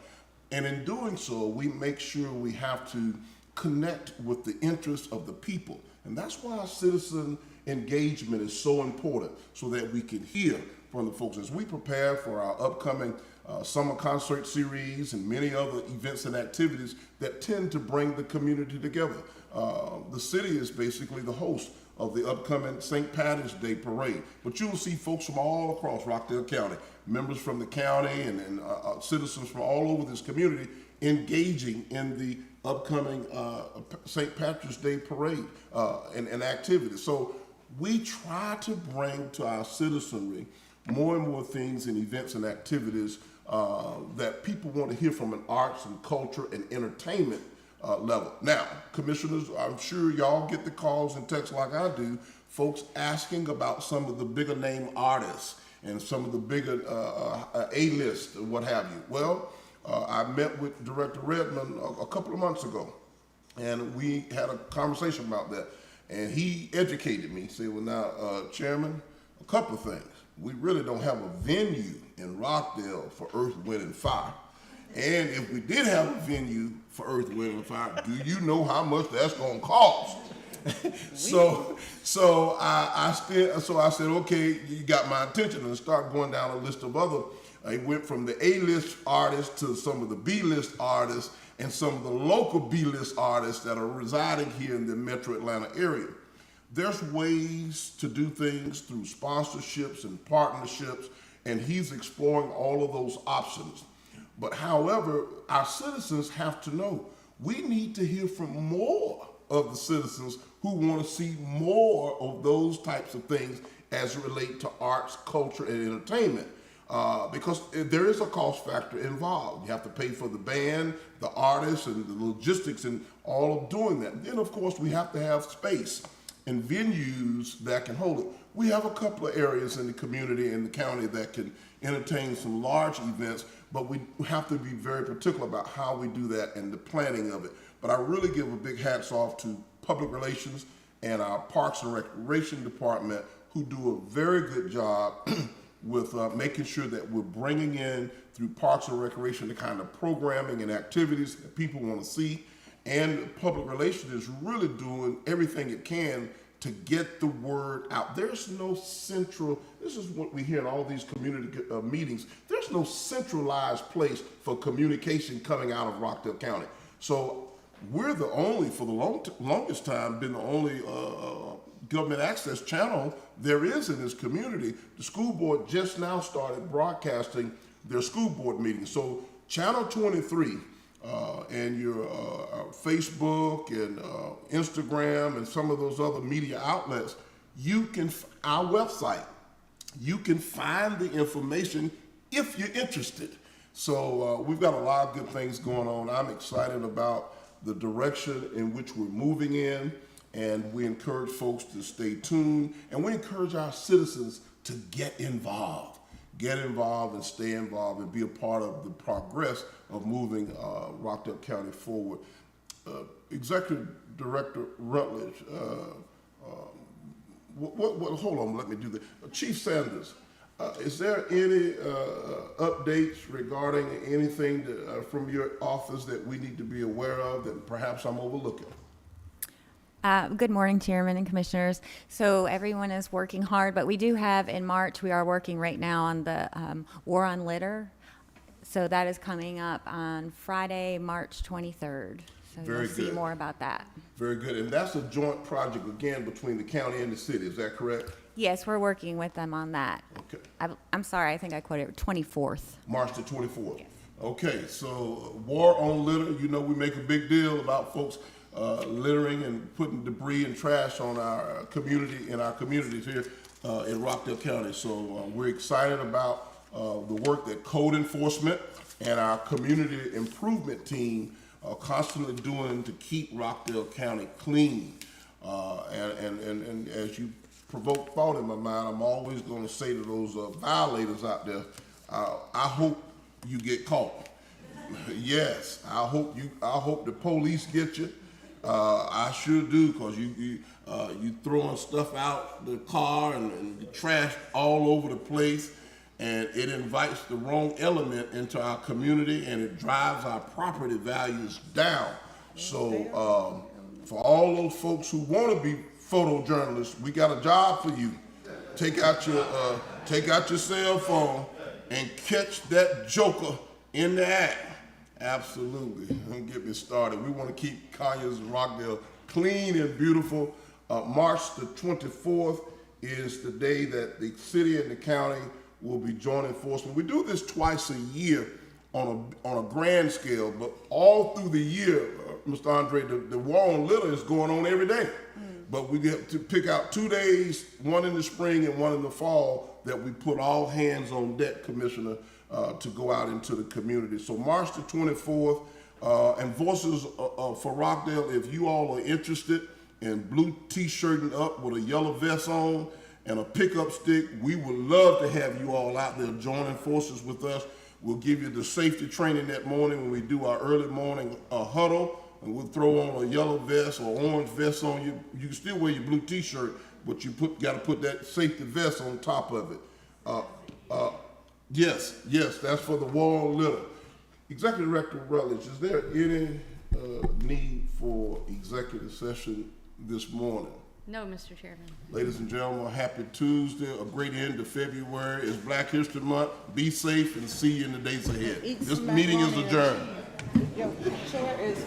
And in doing so, we make sure we have to connect with the interests of the people. And that's why citizen engagement is so important, so that we can hear from the folks as we prepare for our upcoming summer concert series and many other events and activities that tend to bring the community together. The city is basically the host of the upcoming St. Patrick's Day Parade, but you'll see folks from all across Rockdale County, members from the county and citizens from all over this community engaging in the upcoming St. Patrick's Day Parade and activities. So we try to bring to our citizenry more and more things and events and activities that people want to hear from an arts and culture and entertainment level. Now, commissioners, I'm sure y'all get the calls and texts like I do folks asking about some of the bigger name artists and some of the bigger A-list and what have you. Well, I met with Director Redmond a couple of months ago, and we had a conversation about that. And he educated me. He said, well, now, Chairman, a couple of things. We really don't have a venue in Rockdale for Earth, Wind, and Fire. And if we did have a venue for Earth, Wind, and Fire, do you know how much that's going to cost? So I said, okay, you got my attention, and start going down a list of other. I went from the A-list artists to some of the B-list artists and some of the local B-list artists that are residing here in the Metro Atlanta area. There's ways to do things through sponsorships and partnerships, and he's exploring all of those options. But however, our citizens have to know we need to hear from more of the citizens who want to see more of those types of things as it relate to arts, culture, and entertainment. Because there is a cost factor involved. You have to pay for the band, the artists, and the logistics and all of doing that. And then, of course, we have to have space and venues that can hold it. We have a couple of areas in the community and the county that can entertain some large events, but we have to be very particular about how we do that and the planning of it. But I really give a big hats off to public relations and our Parks and Recreation Department, who do a very good job with making sure that we're bringing in through Parks and Recreation the kind of programming and activities that people want to see. And public relations is really doing everything it can to get the word out. There's no central, this is what we hear in all these community meetings, there's no centralized place for communication coming out of Rockdale County. So we're the only, for the longest time, been the only government access channel there is in this community. The school board just now started broadcasting their school board meetings. So Channel 23 and your Facebook and Instagram and some of those other media outlets, you can, our website, you can find the information if you're interested. So we've got a lot of good things going on. I'm excited about the direction in which we're moving in, and we encourage folks to stay tuned, and we encourage our citizens to get involved and stay involved and be a part of the progress of moving Rockdale County forward. Executive Director Rutledge, hold on, let me do that. Chief Sanders, is there any updates regarding anything from your office that we need to be aware of that perhaps I'm overlooking? Good morning, Chairman and Commissioners. So everyone is working hard, but we do have in March, we are working right now on the War on Litter. So that is coming up on Friday, March 23rd. So Very you'll see good. more about that. Very good. And that's a joint project, again, between the county and the city. Is that correct? Yes, we're working with them on that. Okay. I'm sorry, I think I quoted 24th. March the 24th. Yes. Okay, so War on Litter, you know we make a big deal about folks littering and putting debris and trash on our community, in our communities here in Rockdale County. So we're excited about the work that code enforcement and our community improvement team are constantly doing to keep Rockdale County clean. And as you provoke thought in my mind, I'm always going to say to those violators out there, I hope you get caught. Yes, I hope the police get you. I sure do, because you throwing stuff out the car and the trash all over the place, and it invites the wrong element into our community, and it drives our property values down. So for all those folks who want to be photojournalists, we got a job for you. Take out your cell phone and catch that joker in the act. Absolutely. Don't get me started. We want to keep Conyers and Rockdale clean and beautiful. March the 24th is the day that the city and the county will be joint enforcement. We do this twice a year on a grand scale, but all through the year, Mr. Andre, the war on litter is going on every day. But we have to pick out 2 days, one in the spring and one in the fall, that we put all hands on deck, Commissioner, to go out into the community. So March the 24th, and Voices for Rockdale, if you all are interested and blue t-shirting up with a yellow vest on and a pickup stick, we would love to have you all out there joining forces with us. We'll give you the safety training that morning when we do our early morning huddle, and we'll throw on a yellow vest or orange vest on you. You can still wear your blue t-shirt, but you got to put that safety vest on top of it. Yes, that's for the war on litter. Executive Director Rutledge, is there any need for executive session this morning? No, Mr. Chairman. Ladies and gentlemen, happy Tuesday, a great end to February. It's Black History Month. Be safe and see you in the days ahead. This meeting is adjourned. Your chair is